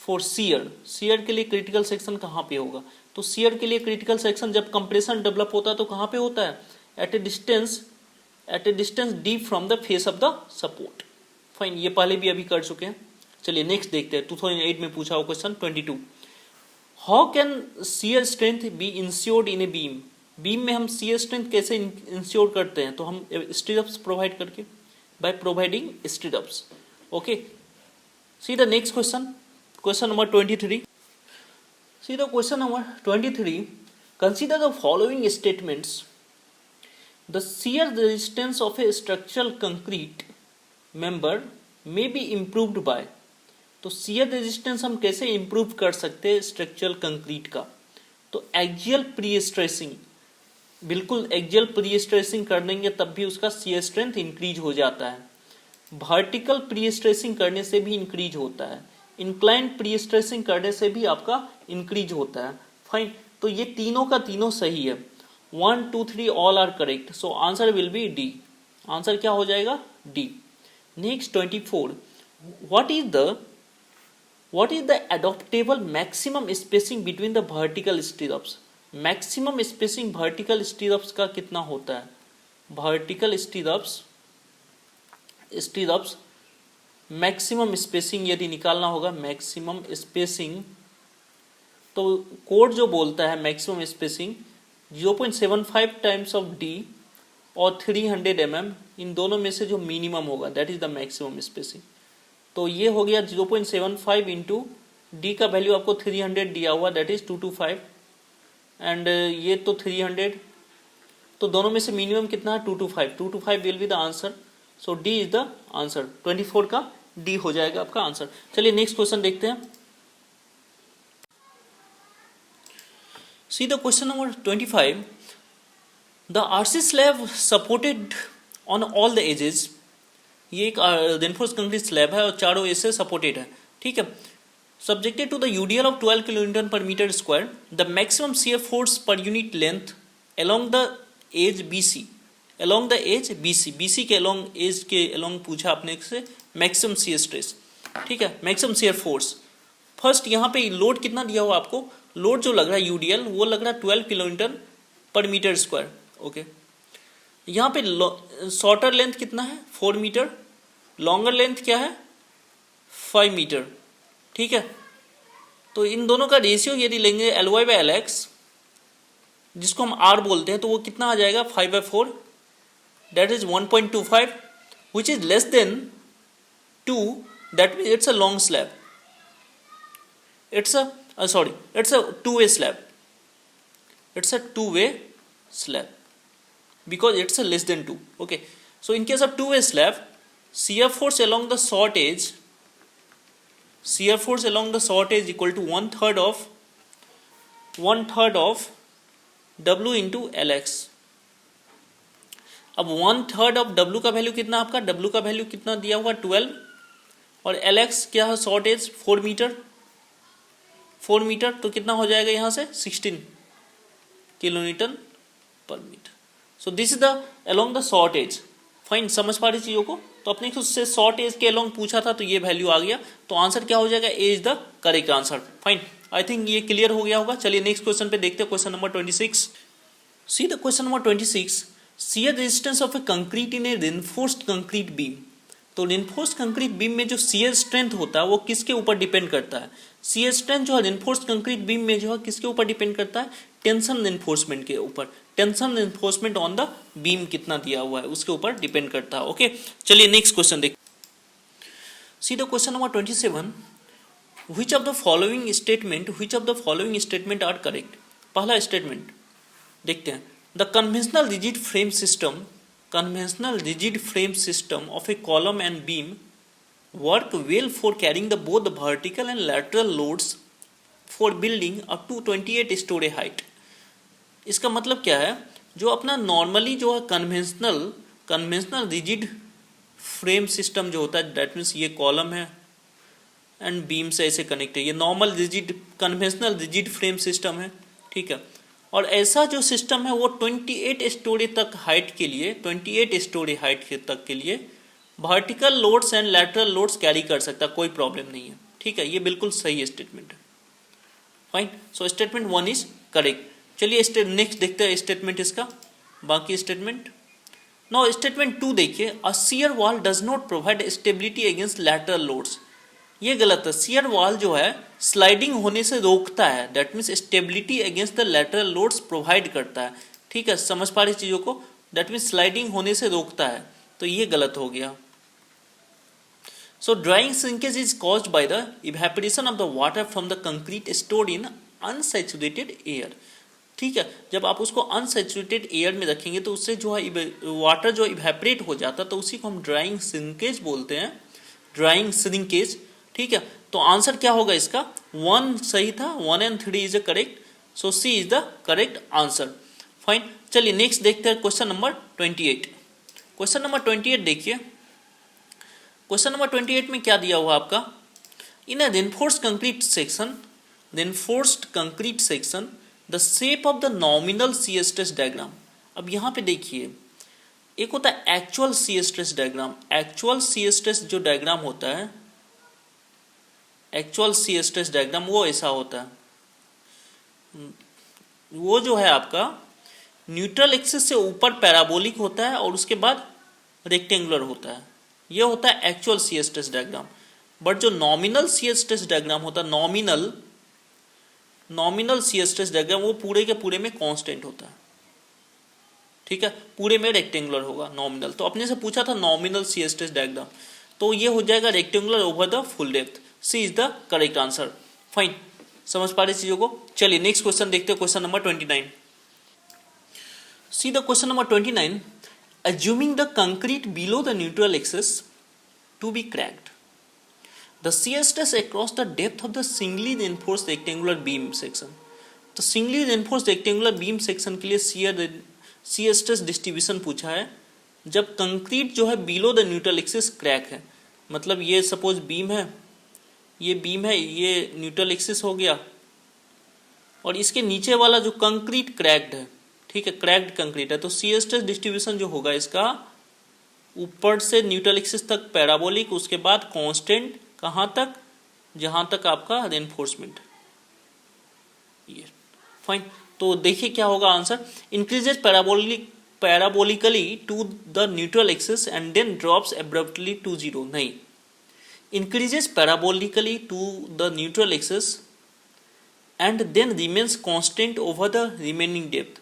for shear, shear के लिए critical section कहाँ पे होगा, तो शियर के लिए क्रिटिकल सेक्शन जब कंप्रेशन डेवलप होता है तो कहाँ पे होता है, at a distance D from the face of the support. Fine, ये पहले भी अभी कर चुके हैं। चलिए नेक्स्ट देखते हैं, 2008 में पूछा हुआ question 22। How can shear strength be ensured in a beam? Beam में हम शियर स्ट्रेंथ कैसे इंश्योर करते हैं? तो हम स्टिरअप्स प्रोवाइड करके, by providing stirrups. Okay, see the next question, question number 23। See the question number 23, consider the following statements. The shear resistance of a structural concrete member may be improved by. तो शियर रेजिस्टेंस हम कैसे इम्प्रूव कर सकते हैं स्ट्रक्चरल कंक्रीट का? तो एक्सियल प्री स्ट्रेसिंग, बिल्कुल एक्सियल प्री स्ट्रेसिंग कर देंगे तब भी उसका शियर स्ट्रेंथ इंक्रीज हो जाता है। वर्टिकल प्री स्ट्रेसिंग करने से भी इंक्रीज होता है, इंक्लाइन प्री स्ट्रेसिंग करने से भी आपका इंक्रीज होता है। फाइन, तो ये तीनों का तीनों सही है। 1 2 3 all are correct, so answer will be D. Answer क्या हो जाएगा? D. Next 24, what is the adoptable maximum spacing between the vertical stirrups? Maximum spacing vertical स्टीरअप्स का कितना होता है? वर्टिकल स्टीरअप्स मैक्सिमम स्पेसिंग यदि निकालना होगा, मैक्सिमम स्पेसिंग, तो कोड जो बोलता है maximum spacing 0.75 times of D और 300 mm, इन दोनों में से जो मिनिमम होगा that is the maximum spacing. तो ये हो गया 0.75 इंटू डी का वैल्यू आपको 300 दिया हुआ, दैट इज 225, एंड ये तो 300, तो दोनों में से मिनिमम कितना है? 225। 225 will be the answer, so D is the answer. 24 का डी हो जाएगा आपका आंसर। चलिए नेक्स्ट क्वेश्चन देखते हैं। See the question number 25, the RC slab supported on all the edges. ये एक रेनफोर्स्ड कंक्रीट स्लैब है और चारों एज से सपोर्टेड है, ठीक है। Subjected to the UDL of 12 kilonewton पर metre square, the maximum shear force per unit length along the edge BC, along the edge BC, BC के अलोंग, एज के अलोंग पूछा आपने से मैक्सिमम शियर स्ट्रेस, ठीक है, मैक्सिमम शियर फोर्स। फर्स्ट यहाँ पे लोड कितना दिया हुआ आपको? लोड जो लग रहा है यूडीएल वो लग रहा है 12 किलोन्यूटन पर मीटर स्क्वायर। ओके, यहाँ पे शॉर्टर लेंथ कितना है? 4 मीटर, लॉन्गर लेंथ क्या है? 5 मीटर, ठीक है। तो इन दोनों का रेशियो यदि लेंगे Ly/Lx, जिसको हम R बोलते हैं, तो वो कितना आ जाएगा? 5/4, that is 1.25, which is less than 2, that means it's a long slab. It's a two-way slab. It's a two-way slab because it's a less than 2. Okay, so in case of two-way slab, shear force along the short edge equal to 1/3 of W into Lx. अब 1/3 ऑफ W का वैल्यू कितना आपका? W का वैल्यू कितना दिया हुआ? 12, और Lx क्या है? शॉर्ट एज 4 मीटर, 4 मीटर, तो कितना हो जाएगा यहाँ से? 16 किलोन्यूटन पर metre. So this is the along the short edge. Fine, समझ पा रही चीजों को? तो अपने खुद से शॉर्ट एज के अलोंग पूछा था तो ये वैल्यू आ गया, तो आंसर क्या हो जाएगा? A is the correct answer. Fine, I think ये क्लियर हो गया होगा। चलिए नेक्स्ट क्वेश्चन पे देखते हैं, question number 26। See the question number 26, shear resistance of a concrete in a reinforced concrete beam. तो रेनफोर्स्ड कंक्रीट बीम में जो शियर स्ट्रेंथ होता है वो किसके ऊपर डिपेंड करता है? शियर स्ट्रेंथ जो है रेनफोर्स्ड कंक्रीट बीम में जो है किसके ऊपर डिपेंड करता है? टेंशन रेनफोर्समेंट के ऊपर। Tension reinforcement on the beam कितना दिया हुआ है उसके ऊपर डिपेंड करता है। ओके, चलिए नेक्स्ट क्वेश्चन देखते हैं। See the question number 27, which of the following statement are correct. पहला स्टेटमेंट देखते हैं, the conventional rigid frame system of a column and beam work well for carrying both the vertical and lateral loads for building up to 28 story height. इसका मतलब क्या है? जो अपना नॉर्मली जो है कन्वेंशनल रिजिड फ्रेम सिस्टम जो होता है, दैट मीन्स ये कॉलम है एंड बीम से ऐसे कनेक्ट है, ये normal conventional rigid frame system है, ठीक है। और ऐसा जो सिस्टम है वो 28 स्टोरी तक हाइट के लिए, 28 स्टोरी हाइट तक के लिए vertical loads and lateral loads carry कर सकता है, कोई प्रॉब्लम नहीं है, ठीक है। ये बिल्कुल सही स्टेटमेंट है। Fine, so statement 1 is correct. चलिए नेक्स्ट देखते हैं स्टेटमेंट इसका। बाकी स्टेटमेंट। नाउ स्टेटमेंट 2 देखिए, a shear wall does not provide stability against lateral loads. ये गलत है। शियर वॉल जो है स्लाइडिंग होने से रोकता है, that means stability against the lateral loads provide करता है। ठीक है, समझ पा रही चीजों को, दैट मीन्स स्लाइडिंग होने से रोकता है, तो ये गलत हो गया। So drying shrinkage is caused by the evaporation of the water from the concrete stored in unsaturated air। ठीक है, जब आप उसको अनसेचुरेटेड एयर में रखेंगे तो उससे जो है वाटर जो इवेपोरेट हो जाता है, तो उसी को हम ड्राइंग श्रिंकेज बोलते हैं, ड्राइंग श्रिंकेज। ठीक है, तो आंसर क्या होगा इसका? 1 सही था, 1 and 3 is correct, so C is the correct answer. Fine, चलिए नेक्स्ट देखते हैं क्वेश्चन नंबर 28। क्वेश्चन नंबर 28 देखिए, क्वेश्चन नंबर 28 में क्या दिया हुआ आपका? In a reinforced concrete section the shape of the nominal C stress diagram. अब यहाँ पे देखिए, एक होता है actual C stress diagram. Actual C stress जो डायग्राम होता है, एक्चुअल सी स्ट्रेस डायग्राम वो ऐसा होता है, वो जो है आपका न्यूट्रल एक्सिस से ऊपर पैराबोलिक होता है और उसके बाद रेक्टेंगुलर होता है। ये होता है actual C stress diagram. But जो नॉमिनल सी स्ट्रेस डायग्राम होता है, नॉमिनल सी स्ट्रेस डायग्राम, वो पूरे के पूरे में कांस्टेंट होता है। ठीक है, पूरे में रेक्टेंगुलर होगा नॉमिनल। तो अपने से पूछा था नॉमिनल सी स्ट्रेस डायग्राम, तो ये हो जाएगा rectangular over the full depth. C is the correct answer. Fine, समझ पा रहे चीजों को। चलिए नेक्स्ट क्वेश्चन देखते हैं, question number 29। C the question number 29। Assuming the concrete below the neutral axis to be cracked, the shear stress across the depth of the singly reinforced rectangular beam section। तो singly reinforced rectangular beam section के लिए shear stress distribution पूछा है जब कंक्रीट जो है below the neutral axis crack है। मतलब ये सपोज बीम है, ये न्यूट्रल एक्सिस हो गया, और इसके नीचे वाला जो कंक्रीट क्रैक्ड है, ठीक है, क्रैक्ड कंक्रीट है, तो शियर स्ट्रेस डिस्ट्रीब्यूशन जो होगा इसका ऊपर से न्यूट्रल एक्सिस तक पैराबोलिक, उसके बाद कांस्टेंट कहां तक? जहां तक आपका रेनफोर्समेंट। ये फाइन, तो देखिए क्या होगा आंसर। Increases parabolically to the neutral axis and then drops abruptly to zero. नहीं, increases parabolically to the neutral axis and then remains constant over the remaining depth.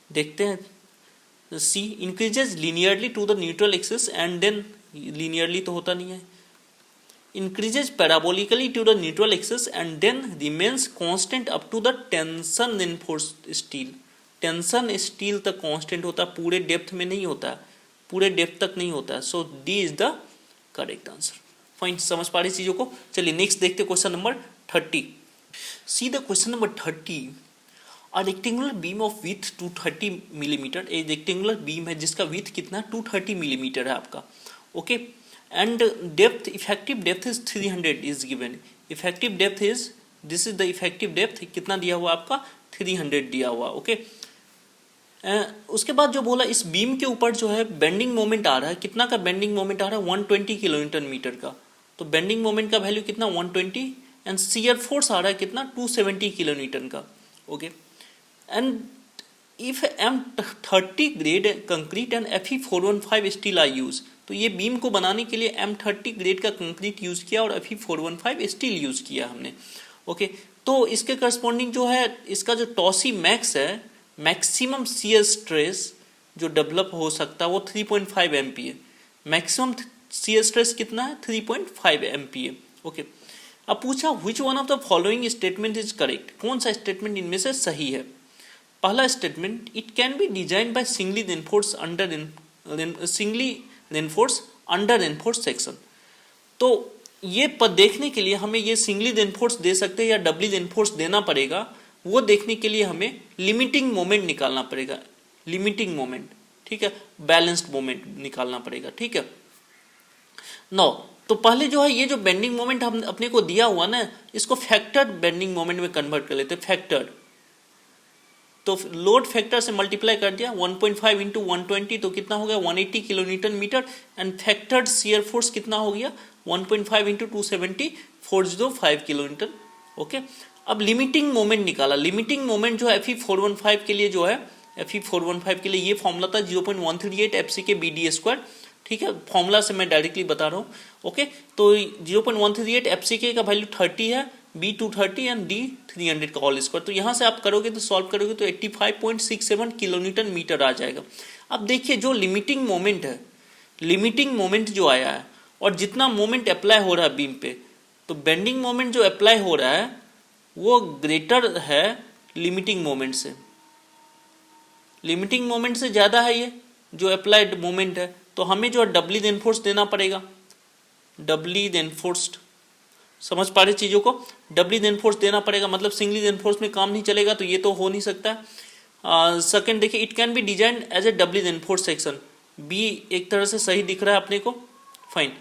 देखते हैं, C increases linearly to the neutral axis and then, linearly तो होता नहीं है, increases parabolically to the neutral axis and then remains constant up to the tension reinforced steel. Tension steel तक कांस्टेंट होता है, पूरे डेप्थ में नहीं होता है, पूरे डेप्थ तक नहीं होता है। So D is the correct answer. Fine, समझ पा रही चीजों को। चलिए नेक्स्ट देखते question number 30। See the question number 30। A rectangular beam of width 230 millimetre, एक रेक्टेंगुलर बीम है जिसका विथ कितना? 230 मिलीमीटर है आपका। Okay, and depth, effective depth is 300 is given. Effective depth is, this is the effective depth, कितना दिया हुआ आपका? 300 दिया हुआ। ओके, उसके बाद जो बोला इस बीम के ऊपर जो है बेंडिंग मोमेंट आ रहा है, कितना का बेंडिंग मोमेंट आ रहा है? 120 किलोन्यूटन मीटर का। तो बेंडिंग मोमेंट का वैल्यू कितना? 120, एंड शियर फोर्स आ रहा है कितना? 270 किलोन्यूटन का। Okay, and if M30 grade concrete and Fe415 steel are used, तो ये बीम को बनाने के लिए M30 ग्रेड का कंक्रीट यूज किया और Fe415 स्टील यूज किया हमने। ओके, तो इसके करस्पॉन्डिंग जो है इसका जो टॉसी मैक्स है, मैक्सिमम शियर स्ट्रेस जो डेवलप हो सकता है वो 3.5 MPa। मैक्सिमम शियर स्ट्रेस कितना है? 3.5 MPa। ओके, अब पूछा which one of the following statement is correct. कौन सा स्टेटमेंट इनमें से सही है? पहला statement, it can be design by singly reinforce under reinforce section. तो ये देखने के लिए हमें ये सिंगली रेनफोर्स दे सकते हैं या डबली रेनफोर्स देना पड़ेगा, वो देखने के लिए हमें लिमिटिंग मोमेंट निकालना पड़ेगा। लिमिटिंग मोमेंट, ठीक है, बैलेंस्ड मोमेंट निकालना पड़ेगा। ठीक है, नो, तो पहले जो है ये जो बेंडिंग मोमेंट हम अपने को दिया हुआ ना, इसको फैक्टर्ड बेंडिंग मोमेंट में कन्वर्ट कर लेते हैं। फैक्टर्ड, तो लोड फैक्टर से मल्टीप्लाई कर दिया, 1.5 इंटू 120 तो कितना हो गया? 180 kilonewton metre, and factored shear force कितना हो गया? 1.5 इंटू 270, 405 किलोन्यूटन। ओके, अब लिमिटिंग मोमेंट निकाला। लिमिटिंग मोमेंट जो है Fe415 के लिए जो है Fe415 के लिए ये फॉर्मूला था 0.138 FC के BD², ठीक है, फॉर्मूला से मैं डायरेक्टली बता रहा हूँ। ओके, तो 0.138 FCK का वैल्यू 30 है, B 230 एंड D 300 का होल स्क्वायर। तो यहाँ से आप करोगे तो सॉल्व करोगे तो 85.67 किलोन्यूटन मीटर आ जाएगा। अब देखिए जो लिमिटिंग मोमेंट है, लिमिटिंग मोमेंट जो आया है और जितना मोमेंट अप्लाई हो रहा है बीम पे, तो बेंडिंग मोमेंट जो अप्लाई हो रहा है वो ग्रेटर है लिमिटिंग मोमेंट से, लिमिटिंग मोमेंट से ज़्यादा है ये जो अप्लाइड मोमेंट है। तो हमें जो है डबली रेनफोर्स देना पड़ेगा, डबली रेनफोर्स्ड, समझ पा रहे चीज़ों को, डबली रेनफोर्स देना पड़ेगा, मतलब सिंगली रेनफोर्स में काम नहीं चलेगा, तो ये तो हो नहीं सकता। सेकंड देखिए, it can be design as a doubly reinforce section, B एक तरह से सही दिख रहा है अपने को, फाइन।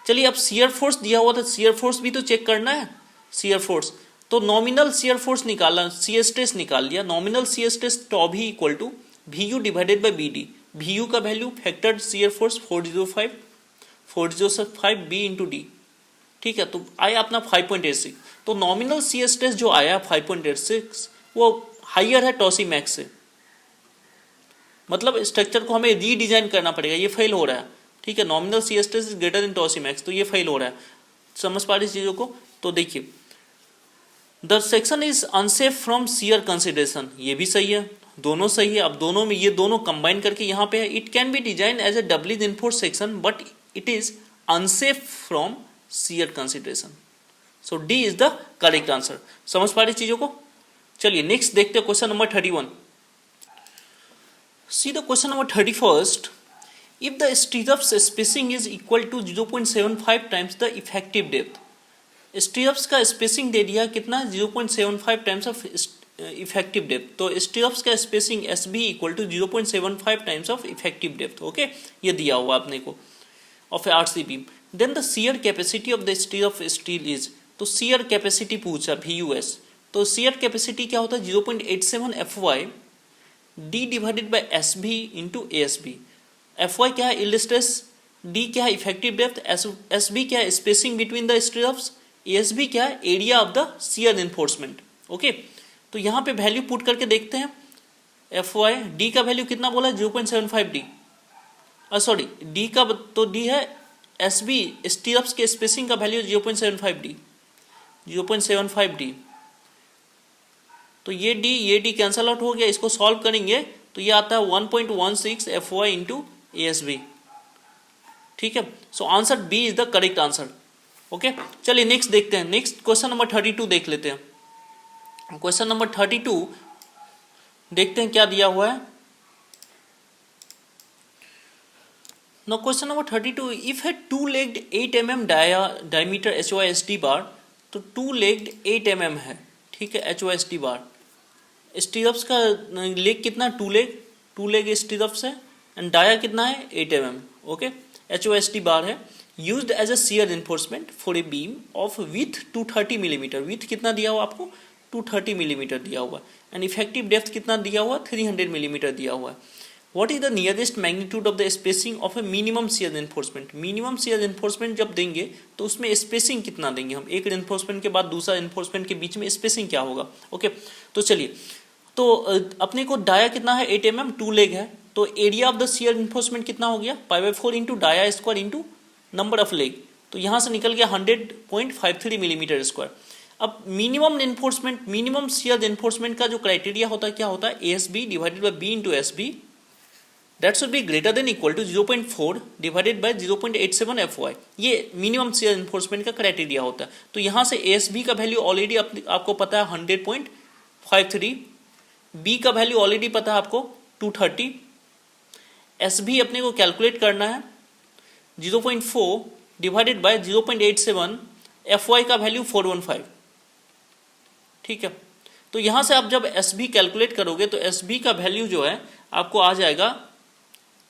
चलिए अब शियर फोर्स दिया हुआ था, शियर फोर्स भी तो चेक करना है, शियर फोर्स तो नॉमिनल शियर फोर्स निकाला, शियर स्ट्रेस निकाल लिया, नॉमिनल शियर स्ट्रेस टॉ भी equal to VU divided by BD, VU का value factored shear force 405 B into D, ठीक है, तो आया अपना 5.86। तो नॉमिनल शियर स्ट्रेस जो आया 5.86 वो हाइयर है टॉसी मैक्स से, मतलब स्ट्रक्चर को हमें रीडिजाइन करना पड़ेगा, ये फेल हो रहा है, ठीक है, nominal shear stress is greater than tau c max, तो ये फेल हो रहा है, समझ पा रही चीजों को। तो देखिए the section is unsafe from shear consideration, ये भी सही है, दोनों सही है। अब दोनों में ये दोनों कंबाइन करके यहाँ पे है, it can be design as a doubly reinforced section but it is unsafe from shear consideration, so D is the correct answer. समझ पा रही चीजों को। चलिए नेक्स्ट देखते हैं question number 31। See the question number 31st, if the stirrups spacing is equal to 0.75 times the effective depth, stirrups का स्पेसिंग दे दिया कितना, 0.75 टाइम्स ऑफ इफेक्टिव डेप्थ, तो स्टीरप्स का spacing SB equal to 0.75 times of effective depth, okay, ये दिया हुआ अपने को of RC beam. Then the shear capacity of the stirrup steel is, तो शियर कैपेसिटी पूछा VUS, तो शियर कैपेसिटी क्या होता है 0.87 FY D divided by SB into ASB। FY क्या है यील्ड स्ट्रेस, D क्या है इफेक्टिव डेप्थ, SB क्या है spacing between the stirrups, ASB क्या है area of the shear enforcement, okay. तो यहाँ पे वैल्यू पुट करके देखते हैं, FY D का वैल्यू कितना बोला 0.75 D, सॉरी D का तो D है, SB स्टीरप्स के स्पेसिंग का वैल्यू 0.75 D, तो ये D कैंसल आउट हो गया, इसको सॉल्व करेंगे तो ये आता है 1.16 FY इंटू ASB, ठीक है। So answer B is the correct answer, okay. चलिए नेक्स्ट देखते हैं, नेक्स्ट क्वेश्चन नंबर 32 देख लेते हैं। क्वेश्चन नंबर 32 देखते हैं क्या दिया हुआ है। Now question number 32, if a two-legged 8 mm diameter HYSD bar, तो two-legged 8 mm है, ठीक है, HYSD बार, स्टीरप्स का लेग कितना, टू लेग स्टीरप्स है एंड डाया कितना है 8 mm, ओके, HYSD बार है, used as a shear enforcement for a beam of with 230 millimetre, with कितना दिया हुआ आपको 230 मिलीमीटर दिया हुआ, एंड इफेक्टिव डेप्थ कितना दिया हुआ 300 मिलीमीटर दिया हुआ है। What is the nearest magnitude of the spacing of a minimum shear reinforcement? Minimum shear reinforcement जब देंगे तो उसमें स्पेसिंग कितना देंगे हम, एक reinforcement के बाद दूसरा reinforcement के बीच में स्पेसिंग क्या होगा, ओके। तो चलिए, तो अपने को डाया कितना है 8 mm, टू लेग है, तो area of the shear reinforcement कितना हो गया π/4 into dia square into number of leg, तो यहाँ से निकल गया 100.53 मिलीमीटर स्क्वायर। अब minimum reinforcement, minimum shear reinforcement का जो क्राइटेरिया होता है क्या होता है, ASB divided by B into SB, that should be greater than equal to 0.4 divided by 0.87 FY, ये मिनिमम shear एनफोर्समेंट का क्राइटेरिया होता है। तो यहाँ से ASB का वैल्यू ऑलरेडी आपको पता है 100.53, B का वैल्यू ऑलरेडी पता है आपको 230, SB अपने को कैलकुलेट करना है 0.4 डिवाइडेड बाय 0.87, FY का वैल्यू 415, ठीक है। तो यहाँ से आप जब SB कैलकुलेट करोगे तो SB का वैल्यू जो है आपको आ जाएगा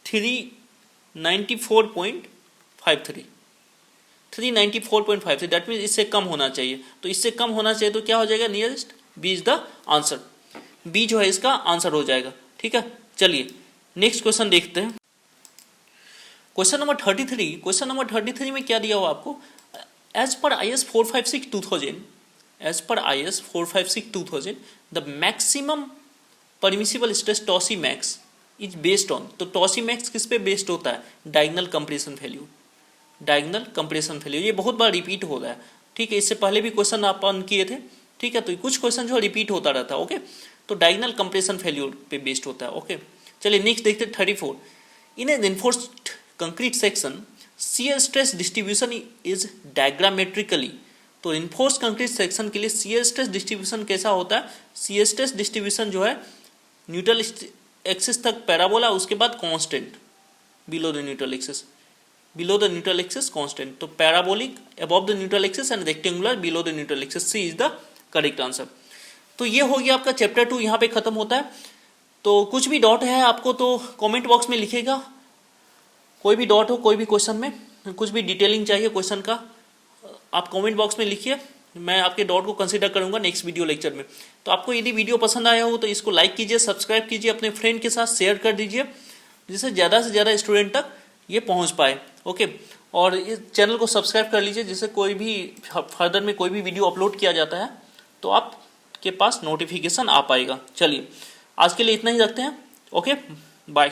394.53, दैट मीन्स इससे कम होना चाहिए, तो इससे कम होना चाहिए तो क्या हो जाएगा nearest, B is the answer, B जो है इसका आंसर हो जाएगा, ठीक है। चलिए नेक्स्ट क्वेश्चन देखते हैं, क्वेश्चन नंबर 33। क्वेश्चन नंबर 33 में क्या दिया हुआ आपको, as per IS 456-2000, as per IS 456-2000 the maximum permissible stress tau c max is based on, तो टॉसी मैक्स किस पे बेस्ड होता है? Diagonal compression value, diagonal compression value. ये बहुत बार रिपीट हो रहा है, ठीक है, इससे पहले भी क्वेश्चन अपन किए थे, ठीक है, तो कुछ क्वेश्चन जो रिपीट होता रहता है, ओके। तो डायगोनल कंप्रेशन वैल्यू पे बेस्ड होता है, ओके। चलिए नेक्स्ट देखते हैं 34। In a reinforced concrete section shear stress distribution is diagrammatically, तो रिइंफोर्स्ड कंक्रीट सेक्शन के लिए शियर स्ट्रेस डिस्ट्रीब्यूशन कैसा होता है? शियर स्ट्रेस डिस्ट्रीब्यूशन जो है न्यूट्रल एक्सिस तक पैराबोला, उसके बाद constant below the neutral axis, below the neutral axis constant, तो parabolic above the neutral axis and rectangular below the neutral axis. C is the correct answer. तो ये हो गया आपका चैप्टर 2, यहाँ पे खत्म होता है। तो कुछ भी डाउट है आपको तो कमेंट बॉक्स में लिखिएगा, कोई भी डाउट हो, कोई भी क्वेश्चन में कुछ भी डिटेलिंग चाहिए क्वेश्चन का, आप कमेंट बॉक्स में लिखिए, मैं आपके डाउट को कंसीडर करूंगा नेक्स्ट वीडियो लेक्चर में। तो आपको यदि वीडियो पसंद आया हो तो इसको लाइक कीजिए, सब्सक्राइब कीजिए, अपने फ्रेंड के साथ शेयर कर दीजिए, जिससे ज़्यादा से ज़्यादा स्टूडेंट तक ये पहुंच पाए, ओके। और इस चैनल को सब्सक्राइब कर लीजिए, जिससे कोई भी फर्दर में कोई भी वीडियो अपलोड किया जाता है तो आपके पास नोटिफिकेशन आ पाएगा। चलिए आज के लिए इतना ही रखते हैं, ओके, बाय।